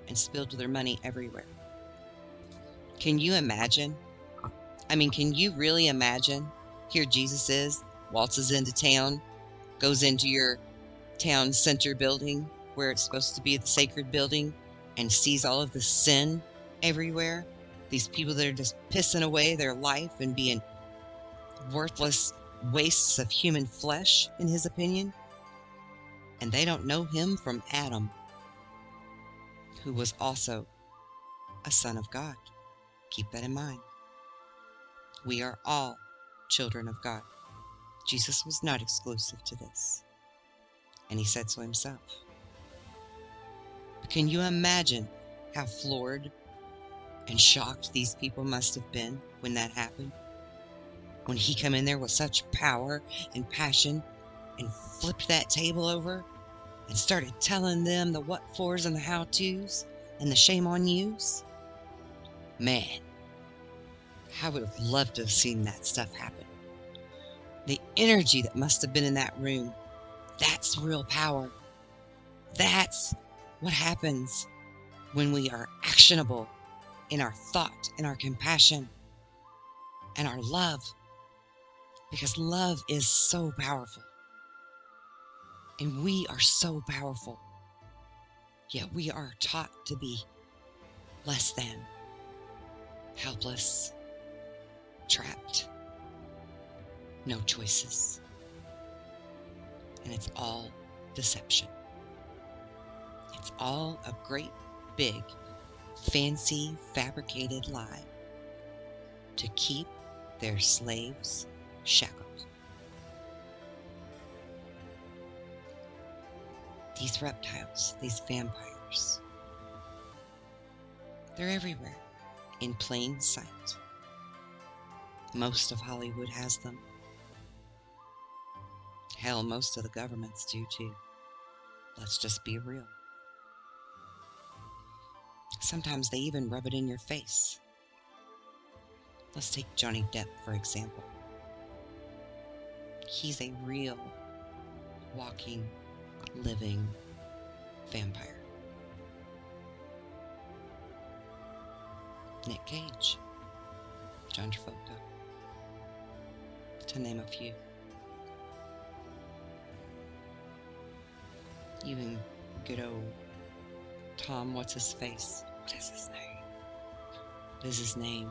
Speaker 1: and spilled their money everywhere. Can you imagine? Can you really imagine? Here Jesus is, waltzes into town, goes into your town center building where it's supposed to be the sacred building, and sees all of the sin everywhere. These people that are just pissing away their life and being worthless wastes of human flesh, in his opinion. And they don't know him from Adam, who was also a son of God. Keep that in mind. We are all children of God. Jesus was not exclusive to this, and he said so himself. But can you imagine how floored and shocked these people must have been when that happened? When he came in there with such power and passion and flipped that table over and started telling them the what-fors and the how-tos and the shame-on-yous? Man, I would have loved to have seen that stuff happen. The energy that must have been in that room, that's real power. That's what happens when we are actionable in our thought and our compassion and our love, because love is so powerful. And we are so powerful, yet we are taught to be less than, helpless, trapped, no choices. And it's all deception. It's all a great, big, fancy, fabricated lie to keep their slaves shackled. These reptiles, these vampires, they're everywhere, in plain sight. Most of Hollywood has them. Hell, most of the governments do too. Let's just be real. Sometimes they even rub it in your face. Let's take Johnny Depp, for example. He's a real, walking, living vampire. Nick Cage, John Travolta, to name a few. Even good old Tom, what's his face? What is his name? What is his name?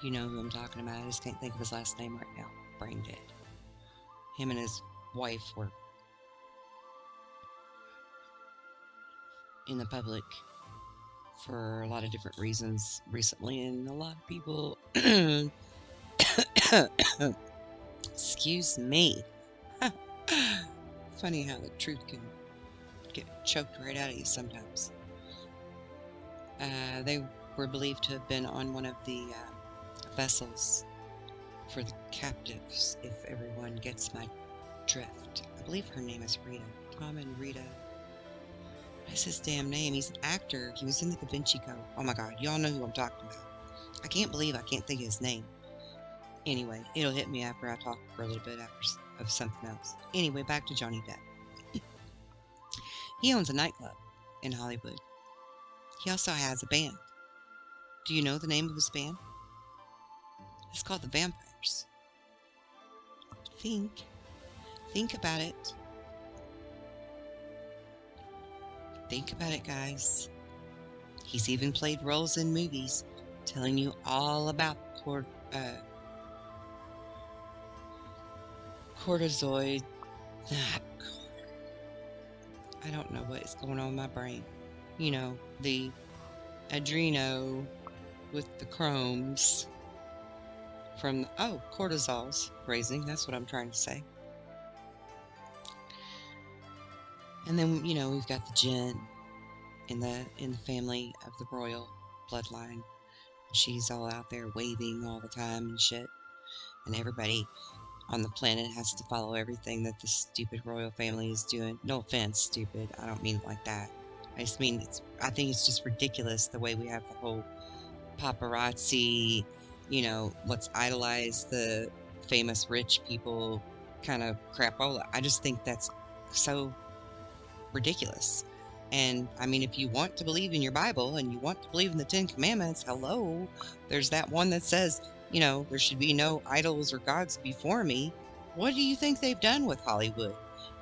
Speaker 1: You know who I'm talking about. I just can't think of his last name right now. Brain dead. Him and his wife were in the public for a lot of different reasons recently, and a lot of people excuse me. Funny how the truth can get choked right out of you sometimes. They were believed to have been on one of the vessels for the captives, if everyone gets my drift. I believe her name is Rita. Tom and Rita. What is his damn name? He's an actor. He was in the Da Vinci Code. Oh my god, y'all know who I'm talking about. I can't believe I can't think of his name. Anyway, it'll hit me after I talk for a little bit of something else. Anyway, back to Johnny Depp. He owns a nightclub in Hollywood. He also has a band. Do you know the name of his band? It's called the Vampires. Think about it. Think about it, guys. He's even played roles in movies telling you all about cortisoid. I don't know what is going on in my brain. You know, the adreno with the chromes from cortisol's raising. That's what I'm trying to say. And then, you know, we've got the Jinn in the family of the royal bloodline. She's all out there waving all the time and shit. And everybody on the planet has to follow everything that the stupid royal family is doing. No offense, stupid. I don't mean it like that. I just mean I think it's just ridiculous the way we have the whole paparazzi, you know, let's idolize the famous rich people kind of crapola. I just think that's so ridiculous. And I mean, if you want to believe in your Bible and you want to believe in the 10 Commandments, hello, there's that one that says, you know, there should be no idols or gods before me. What do you think they've done with Hollywood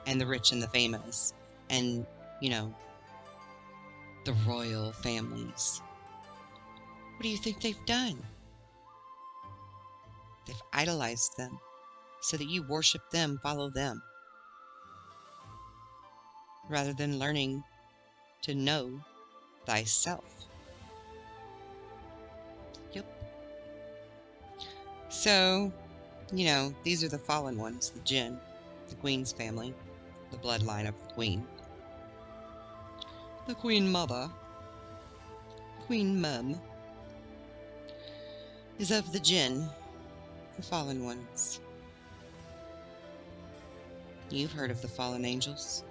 Speaker 1: and the rich and the famous and, you know, the royal families? What do you think they've done? They've idolized them so that you worship them, follow them, rather than learning to know thyself. Yep. So, you know, these are the fallen ones, the Jinn, the Queen's family, the bloodline of the Queen. The Queen Mother, Queen Mum, is of the Jinn, the fallen ones. You've heard of the fallen angels.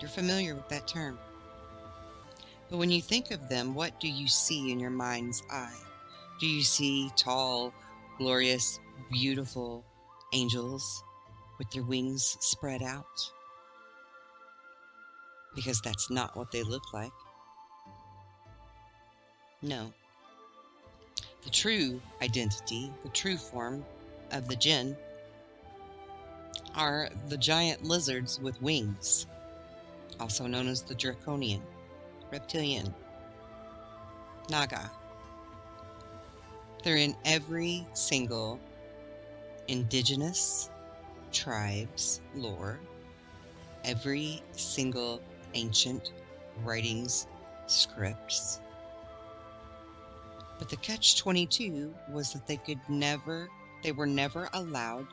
Speaker 1: You're familiar with that term. But when you think of them, what do you see in your mind's eye? Do you see tall, glorious, beautiful angels with their wings spread out? Because that's not what they look like. No. The true identity, the true form of the Jinn are the giant lizards with wings, also known as the draconian, reptilian, naga. They're in every single indigenous tribe's lore, every single ancient writings, scripts. But the catch-22 was that they were never allowed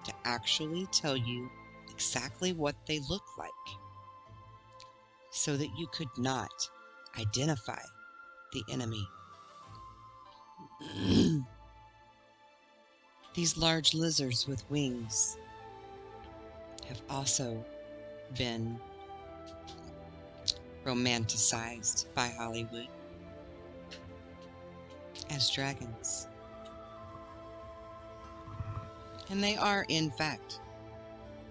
Speaker 1: to actually tell you exactly what they look like, so that you could not identify the enemy. These large lizards with wings have also been romanticized by Hollywood as dragons. And they are, in fact,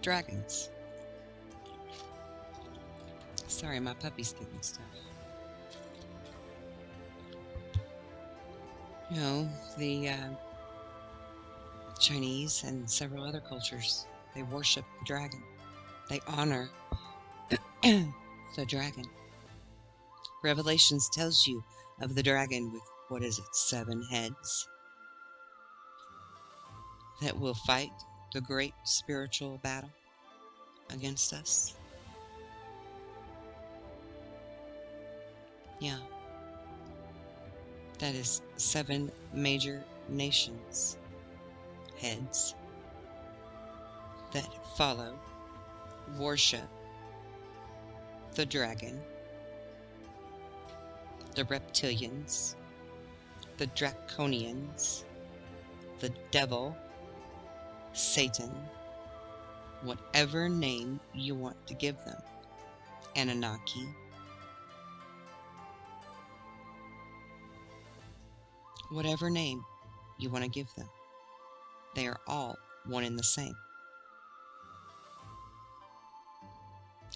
Speaker 1: dragons. Sorry, my puppy's getting stuff. You know, the Chinese and several other cultures, they worship the dragon. They honor the dragon. Revelations tells you of the dragon with, 7 heads. that will fight the great spiritual battle against us? Yeah, that is 7 major nations heads that follow, worship the dragon, the reptilians, the draconians, the devil, Satan, whatever name you want to give them, Anunnaki, whatever name you want to give them. They are all one and the same.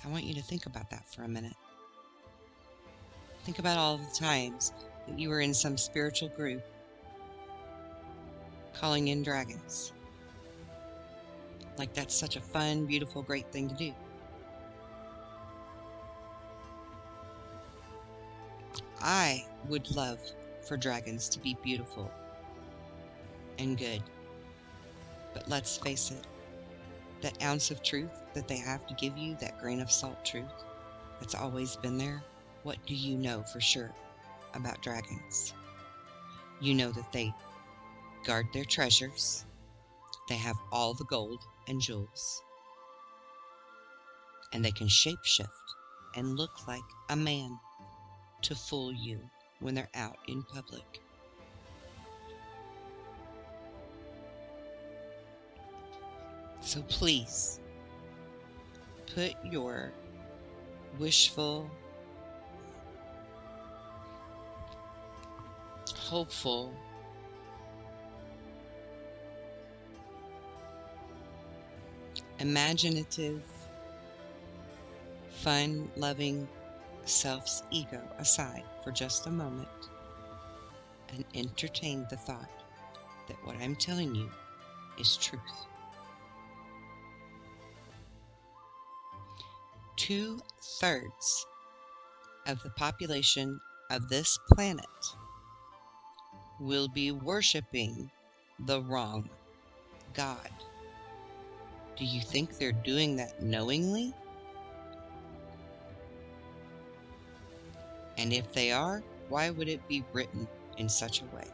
Speaker 1: I want you to think about that for a minute. Think about all the times that you were in some spiritual group calling in dragons. Like, that's such a fun, beautiful, great thing to do. I would love for dragons to be beautiful and good. But let's face it, that ounce of truth that they have to give you, that grain of salt truth that's always been there, what do you know for sure about dragons? You know that they guard their treasures, they have all the gold and jewels, and they can shapeshift and look like a man to fool you when they're out in public. So please, put your wishful, hopeful, imaginative, fun-loving self's ego aside for just a moment and entertain the thought that what I'm telling you is truth. 2/3 of the population of this planet will be worshiping the wrong God. Do you think they're doing that knowingly? And if they are, why would it be written in such a way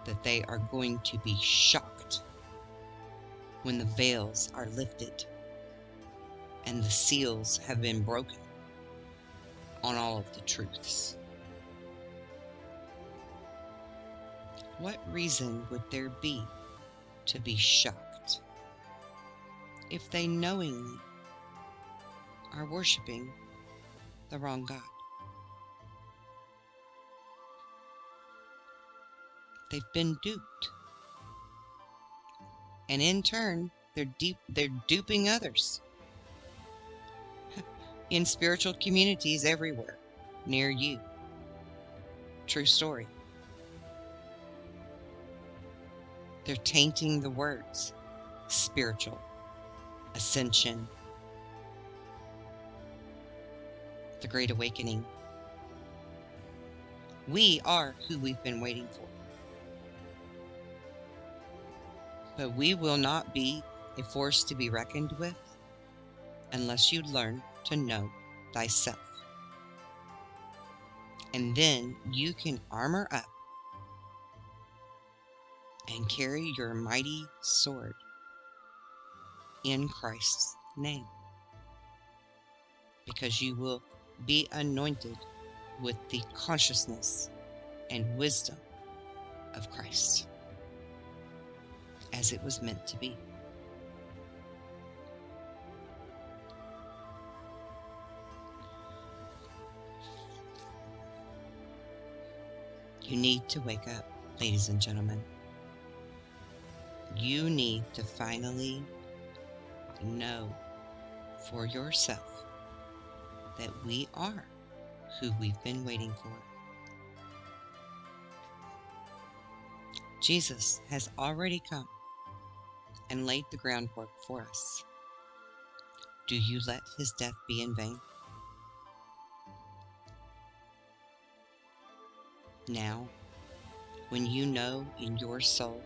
Speaker 1: that they are going to be shocked when the veils are lifted and the seals have been broken on all of the truths? What reason would there be to be shocked if they knowingly are worshiping the wrong God? They've been duped. And in turn, they're duping others in spiritual communities everywhere near you. True story. They're tainting the words spiritual, ascension, the Great Awakening. We are who we've been waiting for. But we will not be a force to be reckoned with unless you learn to know thyself. And then you can armor up and carry your mighty sword in Christ's name, because you will be anointed with the consciousness and wisdom of Christ, as it was meant to be. You need to wake up, ladies and gentlemen. You need to finally know for yourself that we are who we've been waiting for. Jesus has already come and laid the groundwork for us. Do you let his death be in vain? Now, when you know in your soul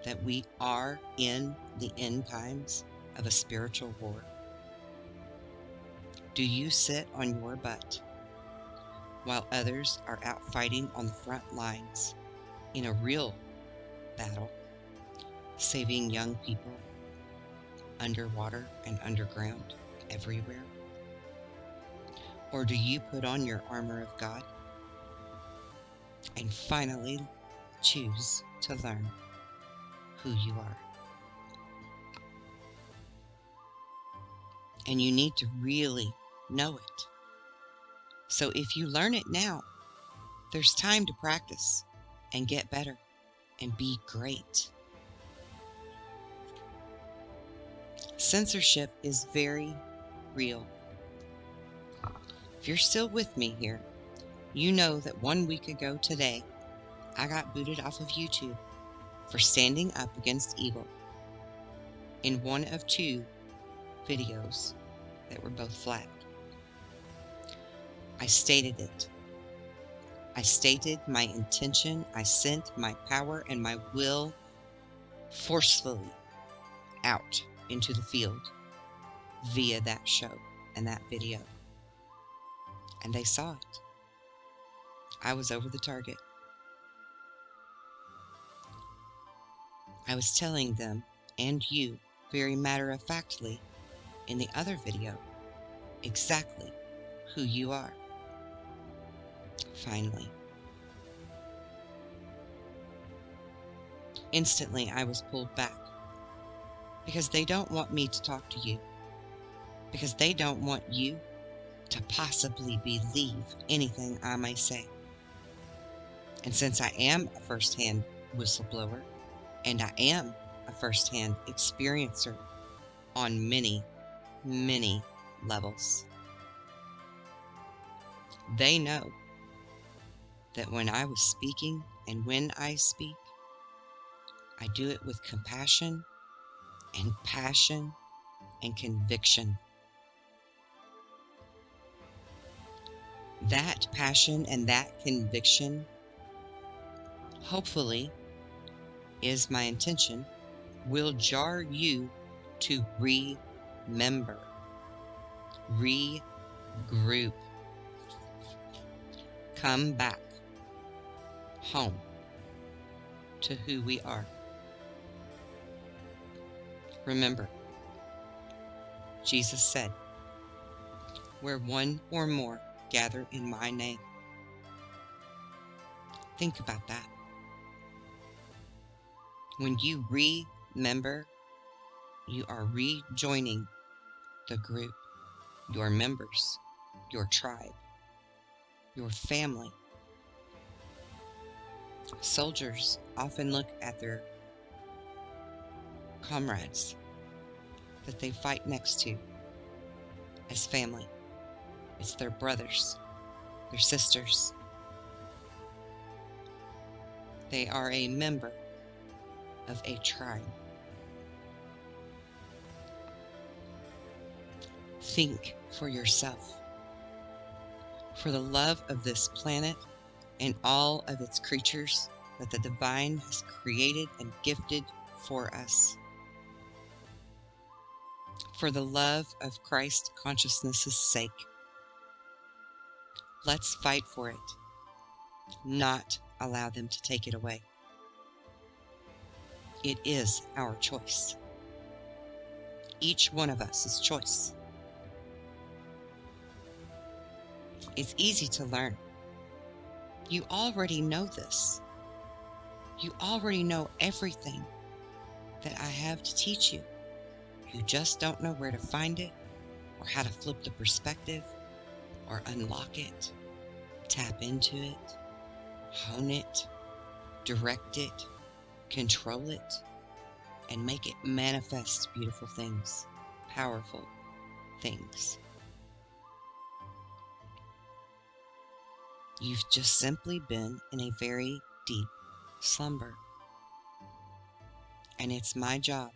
Speaker 1: that we are in the end times of a spiritual war? Do you sit on your butt while others are out fighting on the front lines in a real battle, saving young people underwater and underground everywhere? Or do you put on your armor of God and finally choose to learn who you are? And you need to really know it. So if you learn it now, there's time to practice and get better and be great. Censorship is very real. If you're still with me here, you know that 1 week ago today, I got booted off of YouTube for standing up against evil in one of 2 videos that were both flagged. I stated it. I stated my intention. I sent my power and my will forcefully out into the field via that show and that video. And they saw it. I was over the target. I was telling them and you very matter-of-factly in the other video exactly who you are. Finally. Instantly, I was pulled back because they don't want me to talk to you, because they don't want you to possibly believe anything I may say. And since I am a first-hand whistleblower, and I am a first-hand experiencer on many, many levels, they know that when I was speaking and when I speak, I do it with compassion and passion and conviction. That passion and that conviction, hopefully, is my intention, will jar you to remember, regroup, come back home to who we are. Remember, Jesus said, where 1 or more gather in my name. Think about that. When you remember, you are rejoining the group, your members, your tribe, your family. Soldiers often look at their comrades that they fight next to as family. It's their brothers, their sisters. They are a member of a tribe. Think for yourself. For the love of this planet and all of its creatures that the divine has created and gifted for us. For the love of Christ consciousness' sake. Let's fight for it, not allow them to take it away. It is our choice. Each one of us is choice. It's easy to learn. You already know this. You already know everything that I have to teach you. You just don't know where to find it, or how to flip the perspective, or unlock it, tap into it, hone it, direct it, control it, and make it manifest beautiful things, powerful things. You've just simply been in a very deep slumber. And it's my job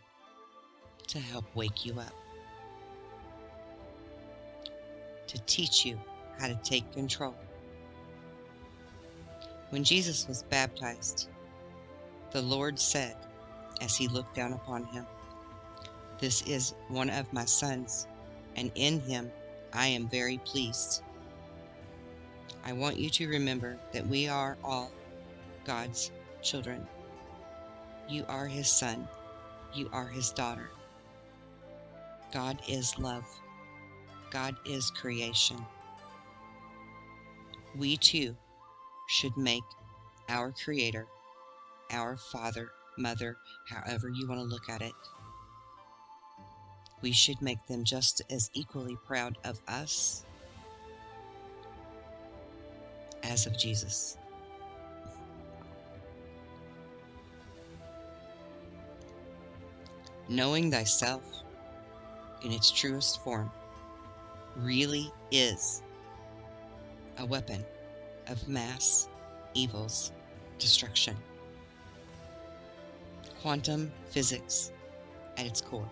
Speaker 1: to help wake you up. To teach you how to take control. When Jesus was baptized, the Lord said, as he looked down upon him. This is one of my sons, and in him I am very pleased. I want you to remember that we are all God's children. You are his son. You are his daughter. God is love. God is creation. We too should make our Creator, our Father, Mother, however you want to look at it, we should make them just as equally proud of us as of Jesus. Knowing thyself in its truest form really is a weapon of mass evil's destruction. Quantum physics at its core.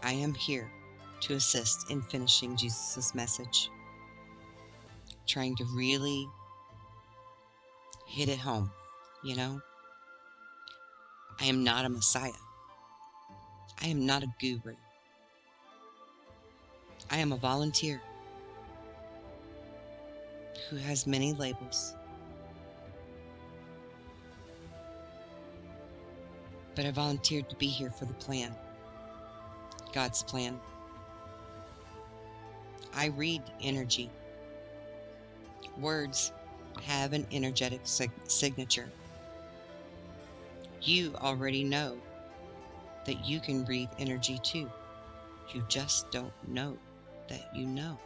Speaker 1: I am here to assist in finishing Jesus' message, trying to really hit it home, you know? I am not a messiah. I am not a guru. I am a volunteer who has many labels. But I volunteered to be here for the plan, God's plan. I read energy. Words have an energetic signature. You already know that you can read energy too. You just don't know that you know.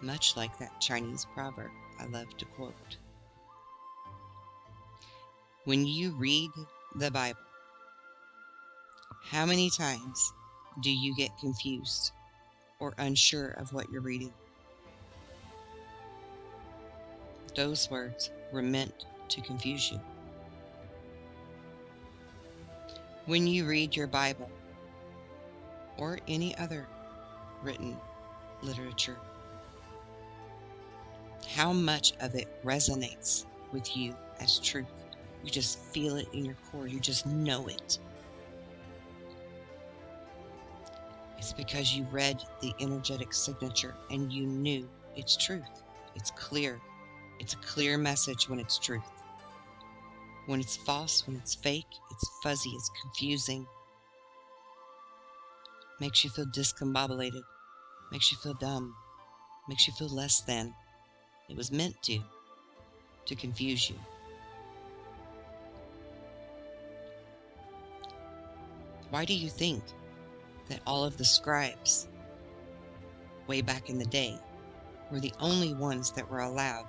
Speaker 1: Much like that Chinese proverb I love to quote. When you read the Bible, how many times do you get confused or unsure of what you're reading? Those words were meant to confuse you. When you read your Bible or any other written literature, how much of it resonates with you as truth? You just feel it in your core. You just know it. It's because you read the energetic signature and you knew it's truth. It's clear. It's a clear message when it's truth. When it's false, when it's fake, it's fuzzy, it's confusing. Makes you feel discombobulated. Makes you feel dumb. Makes you feel less than. It was meant to confuse you. Why do you think that all of the scribes way back in the day were the only ones that were allowed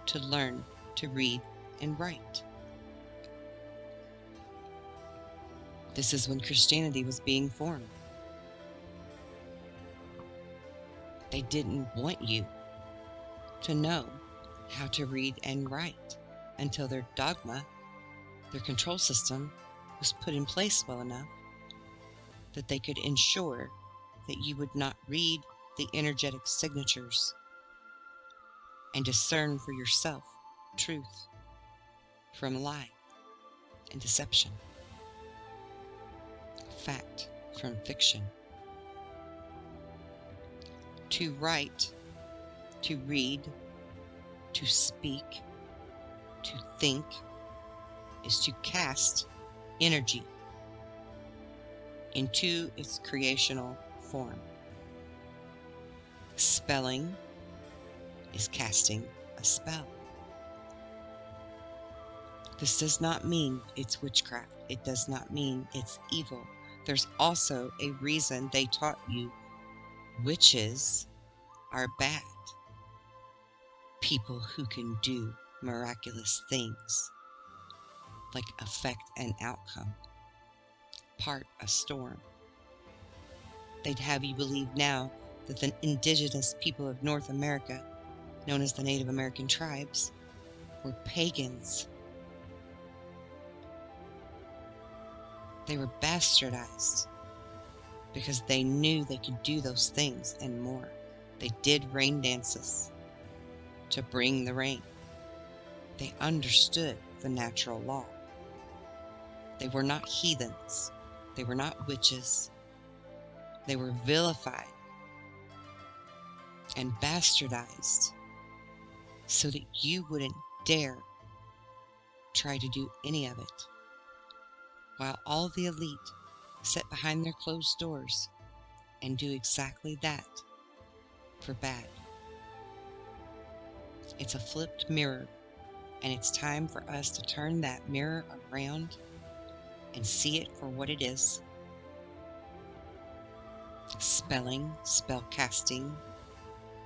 Speaker 1: to learn to read and write? This is when Christianity was being formed. They didn't want you to know how to read and write until their dogma, their control system, was put in place well enough that they could ensure that you would not read the energetic signatures and discern for yourself truth from lie and deception, fact from fiction. To write, to read, to speak, to think is to cast energy into its creational form. Spelling is casting a spell. This does not mean it's witchcraft. It does not mean it's evil. There's also a reason they taught you witches are bad. People who can do miraculous things, like affect an outcome, part a storm. They'd have you believe now that the indigenous people of North America, known as the Native American tribes, were pagans. They were bastardized because they knew they could do those things and more. They did rain dances to bring the rain. They understood the natural law. They were not heathens. They were not witches. They were vilified and bastardized so that you wouldn't dare try to do any of it, while all the elite sit behind their closed doors and do exactly that for bad. It's a flipped mirror, and it's time for us to turn that mirror around and see it for what it is. Spelling, spell casting,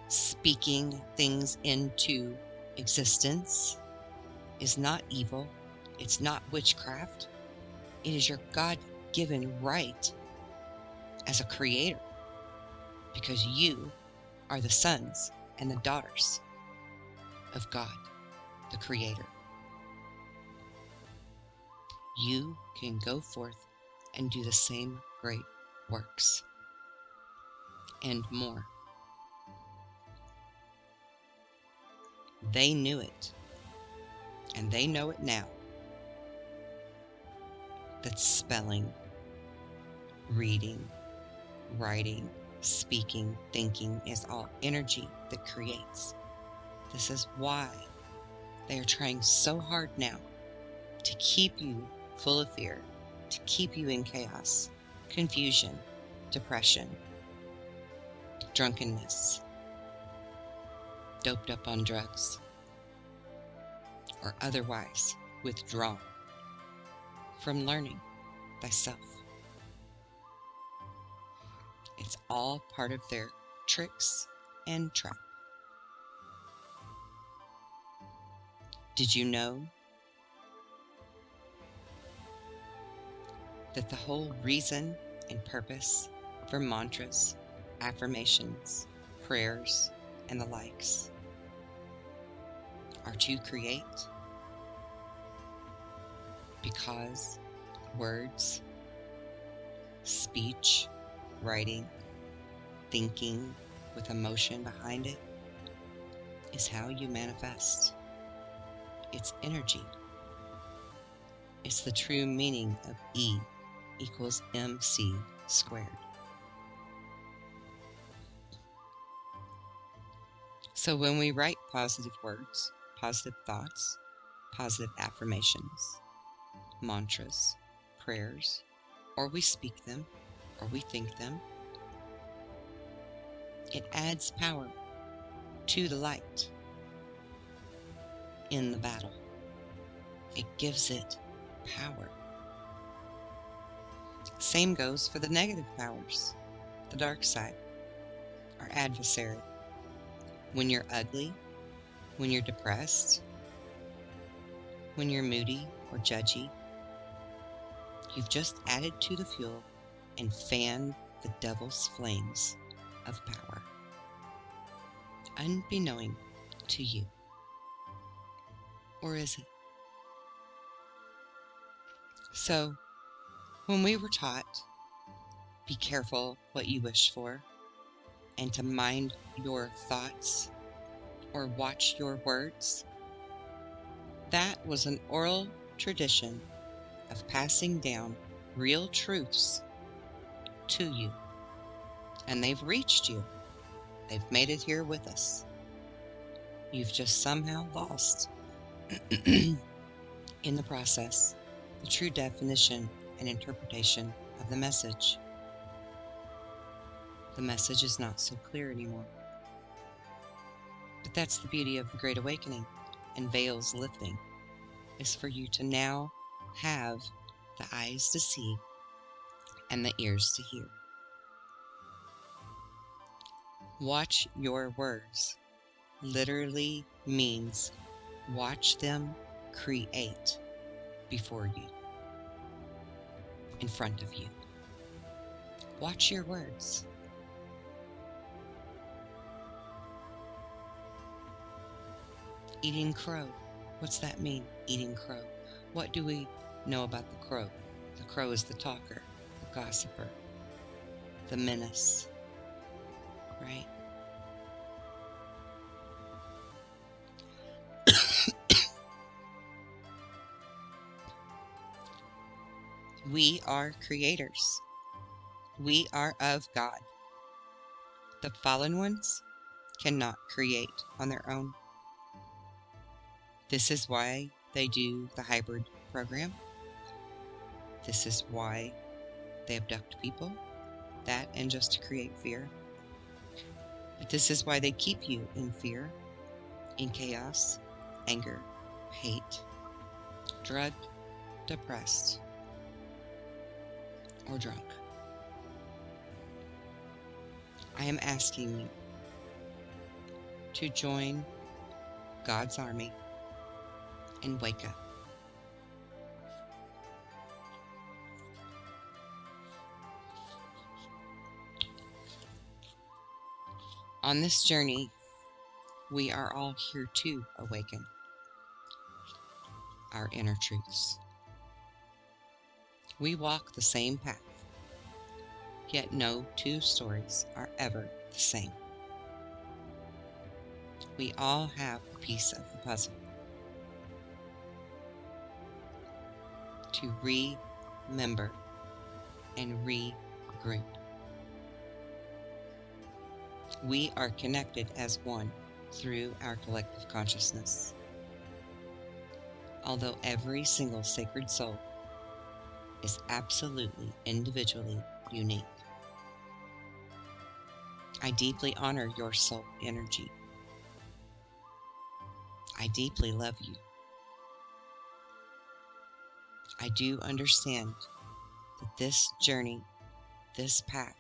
Speaker 1: speaking things into existence is not evil. It's not witchcraft. It is your God-given right as a creator, because you are the sons and the daughters of God, the Creator. You can go forth and do the same great works and more. They knew it, and they know it now, that spelling, reading, writing, speaking, thinking is all energy that creates. This is why they are trying so hard now to keep you full of fear, to keep you in chaos, confusion, depression, drunkenness, doped up on drugs, or otherwise withdrawn from learning thyself. It's all part of their tricks and trap. Did you know that the whole reason and purpose for mantras, affirmations, prayers, and the likes are to create? Because words, speech, writing, thinking with emotion behind it is how you manifest. It's energy. It's the true meaning of E equals MC squared. So when we write positive words, positive thoughts, positive affirmations, mantras, prayers, or we speak them, or we think them, it adds power to the light in the battle. It gives it power. Same goes for the negative powers, the dark side, our adversary. When you're ugly, when you're depressed, when you're moody or judgy, you've just added to the fuel and fanned the devil's flames of power, unbeknown to you. Or is it? So, when we were taught, be careful what you wish for, and to mind your thoughts, or watch your words, that was an oral tradition of passing down real truths to you. And they've reached you. They've made it here with us. You've just somehow lost, in the process, the true definition and interpretation of the message. The message is not so clear anymore. But that's the beauty of the Great Awakening and veils lifting, is for you to now have the eyes to see and the ears to hear. Watch your words literally means watch them create before you, in front of you. Watch your words. Eating crow. What's that mean, eating crow? What do we know about the crow? The crow is the talker, the gossiper, the menace, right? We are creators. We are of God. The fallen ones cannot create on their own. This is why they do the hybrid program. This is why they abduct people, that and just to create fear. But this is why they keep you in fear, in chaos, anger, hate, drugged, depressed, or drunk. I am asking you to join God's army and wake up. On this journey, we are all here to awaken our inner truths. We walk the same path, yet no two stories are ever the same. We all have a piece of the puzzle to remember and regroup. We are connected as one through our collective consciousness. Although every single sacred soul is absolutely individually unique. I deeply honor your soul energy. I deeply love you. I do understand that this journey, this path,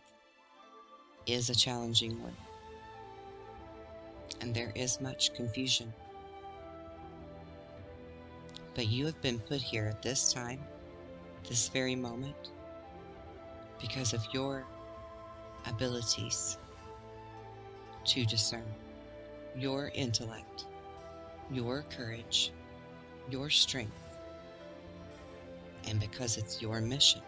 Speaker 1: is a challenging one. And there is much confusion. But you have been put here at this time, this very moment, because of your abilities to discern, your intellect, your courage, your strength, and because it's your mission.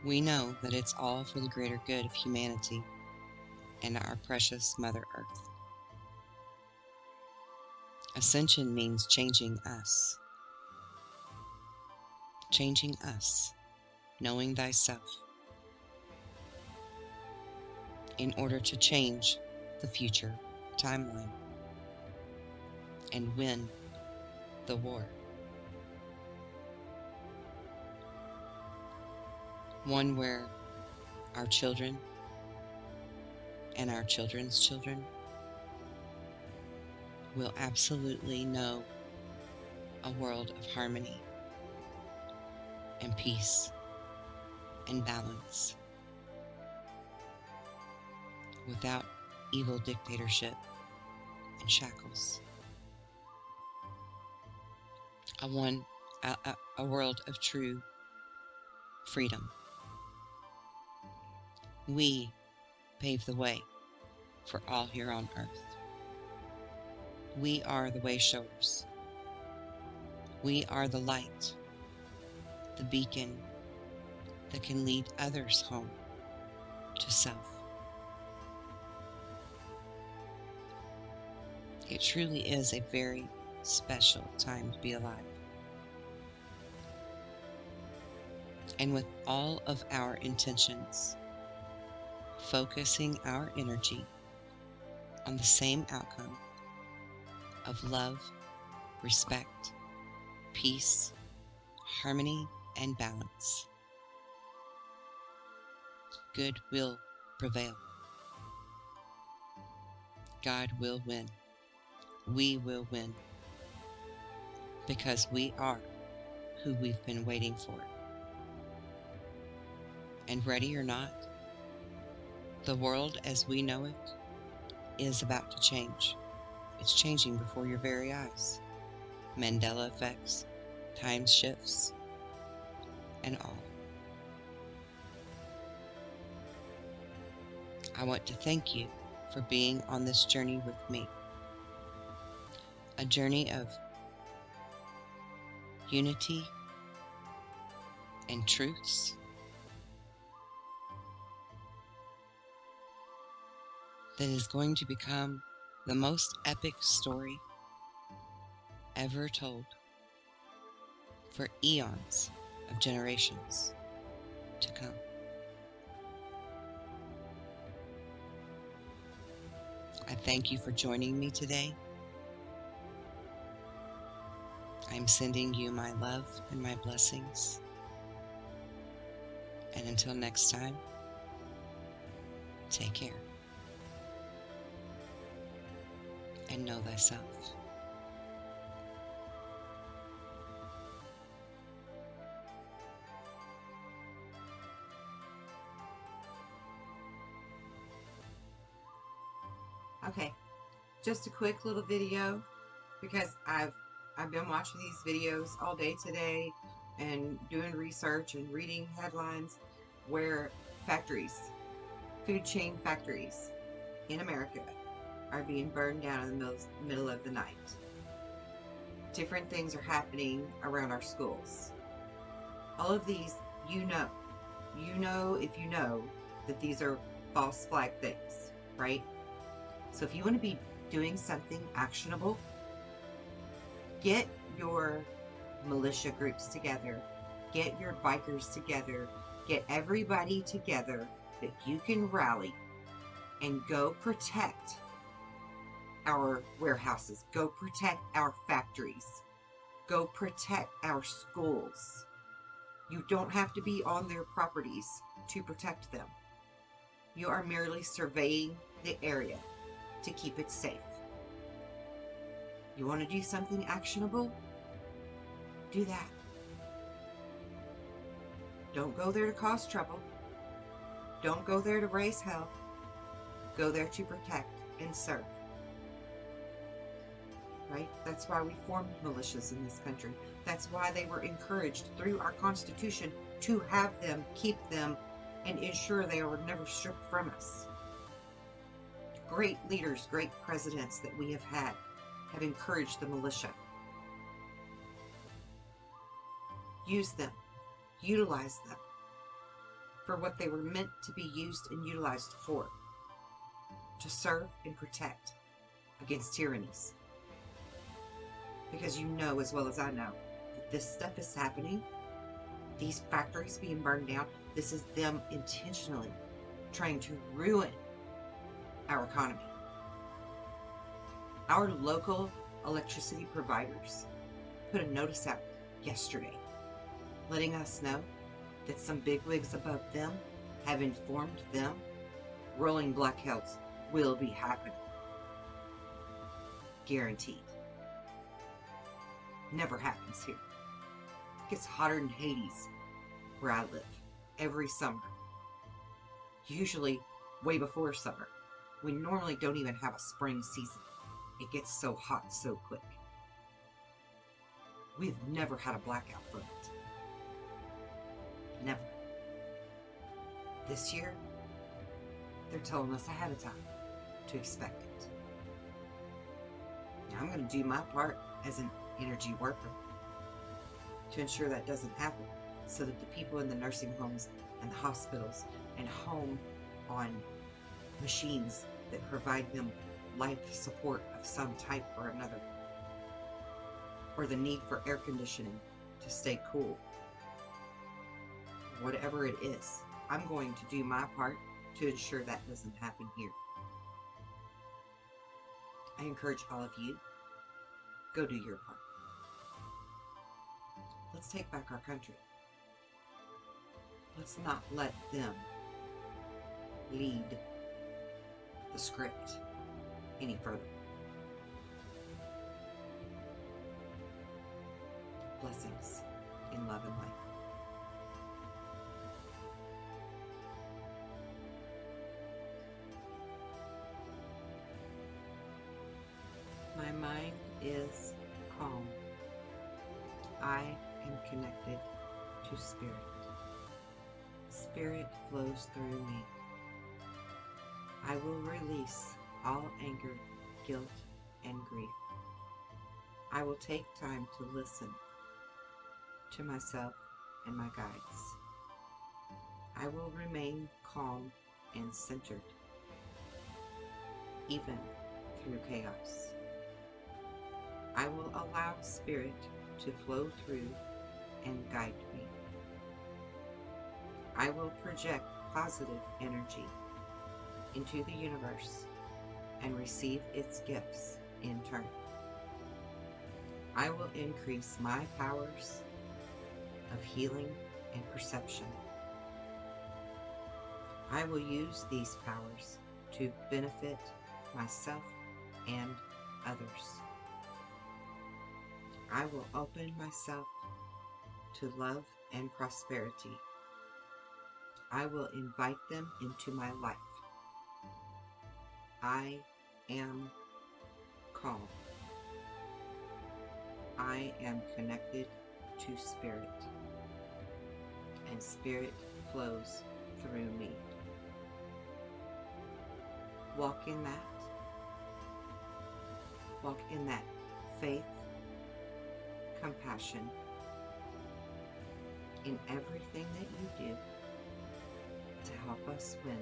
Speaker 1: We know that it's all for the greater good of humanity and our precious Mother Earth. Ascension means changing us, knowing thyself, in order to change the future timeline and win the war. One where our children and our children's children will absolutely know a world of harmony and peace and balance without evil dictatorship and shackles. A world of true freedom. We pave the way for all here on earth. We are the way showers. We are the light, the beacon that can lead others home to self. It truly is a very special time to be alive. And with all of our intentions, focusing our energy on the same outcome of love, respect, peace, harmony, and balance, good will prevail. God will win. We will win. Because we are who we've been waiting for. And ready or not, the world as we know it is about to change. It's changing before your very eyes. Mandela effects, time shifts, and all. I want to thank you for being on this journey with me. A journey of unity and truths that is going to become the most epic story ever told for eons of generations to come. I thank you for joining me today. I'm sending you my love and my blessings. And until next time, take care and know thyself.
Speaker 2: Okay, just a quick little video because I've been watching these videos all day today and doing research and reading headlines where factories, food chain factories in America are being burned down in the middle of the night. Different things are happening around our schools. All of these, you know if you know that these are false flag things, right? So if you want to be doing something actionable, get your militia groups together, get your bikers together, get everybody together that you can rally and go protect our warehouses, go protect our factories, go protect our schools. You don't have to be on their properties to protect them. You are merely surveying the area to keep it safe. You want to do something actionable? Do that. Don't go there to cause trouble. Don't go there to raise hell. Go there to protect and serve. Right? That's why we formed militias in this country. That's why they were encouraged through our Constitution to have them, keep them, and ensure they were never stripped from us. Great leaders, great presidents that we have encouraged the militia. Use them. Utilize them for what they were meant to be used and utilized for. To serve and protect against tyrannies. Because you know as well as I know that this stuff is happening. These factories being burned down. This is them intentionally trying to ruin our economy. Our local electricity providers put a notice out yesterday letting us know that some bigwigs above them have informed them rolling blackouts will be happening. Guaranteed. Never happens here. It gets hotter than Hades where I live every summer. Usually way before summer. We normally don't even have a spring season. It gets so hot so quick. We've never had a blackout from it. Never. This year, they're telling us ahead of time to expect it. Now I'm going to do my part as an energy worker to ensure that doesn't happen, so that the people in the nursing homes and the hospitals and home on machines that provide them life support of some type or another, or the need for air conditioning to stay cool, whatever it is, I'm going to do my part to ensure that doesn't happen here. I encourage all of you, go do your part. Let's take back our country. Let's not let them lead the script any further. Blessings in love and light. My mind is calm. I am connected to spirit. Spirit flows through me. I will release all anger, guilt, and grief. I will take time to listen to myself and my guides. I will remain calm and centered, even through chaos. I will allow Spirit to flow through and guide me. I will project positive energy into the universe and receive its gifts in turn. I will increase my powers of healing and perception. I will use these powers to benefit myself and others. I will open myself to love and prosperity. I will invite them into my life. I am calm. I am connected to Spirit, and Spirit flows through me. Walk in that. Walk in that faith, compassion in everything that you do to help us win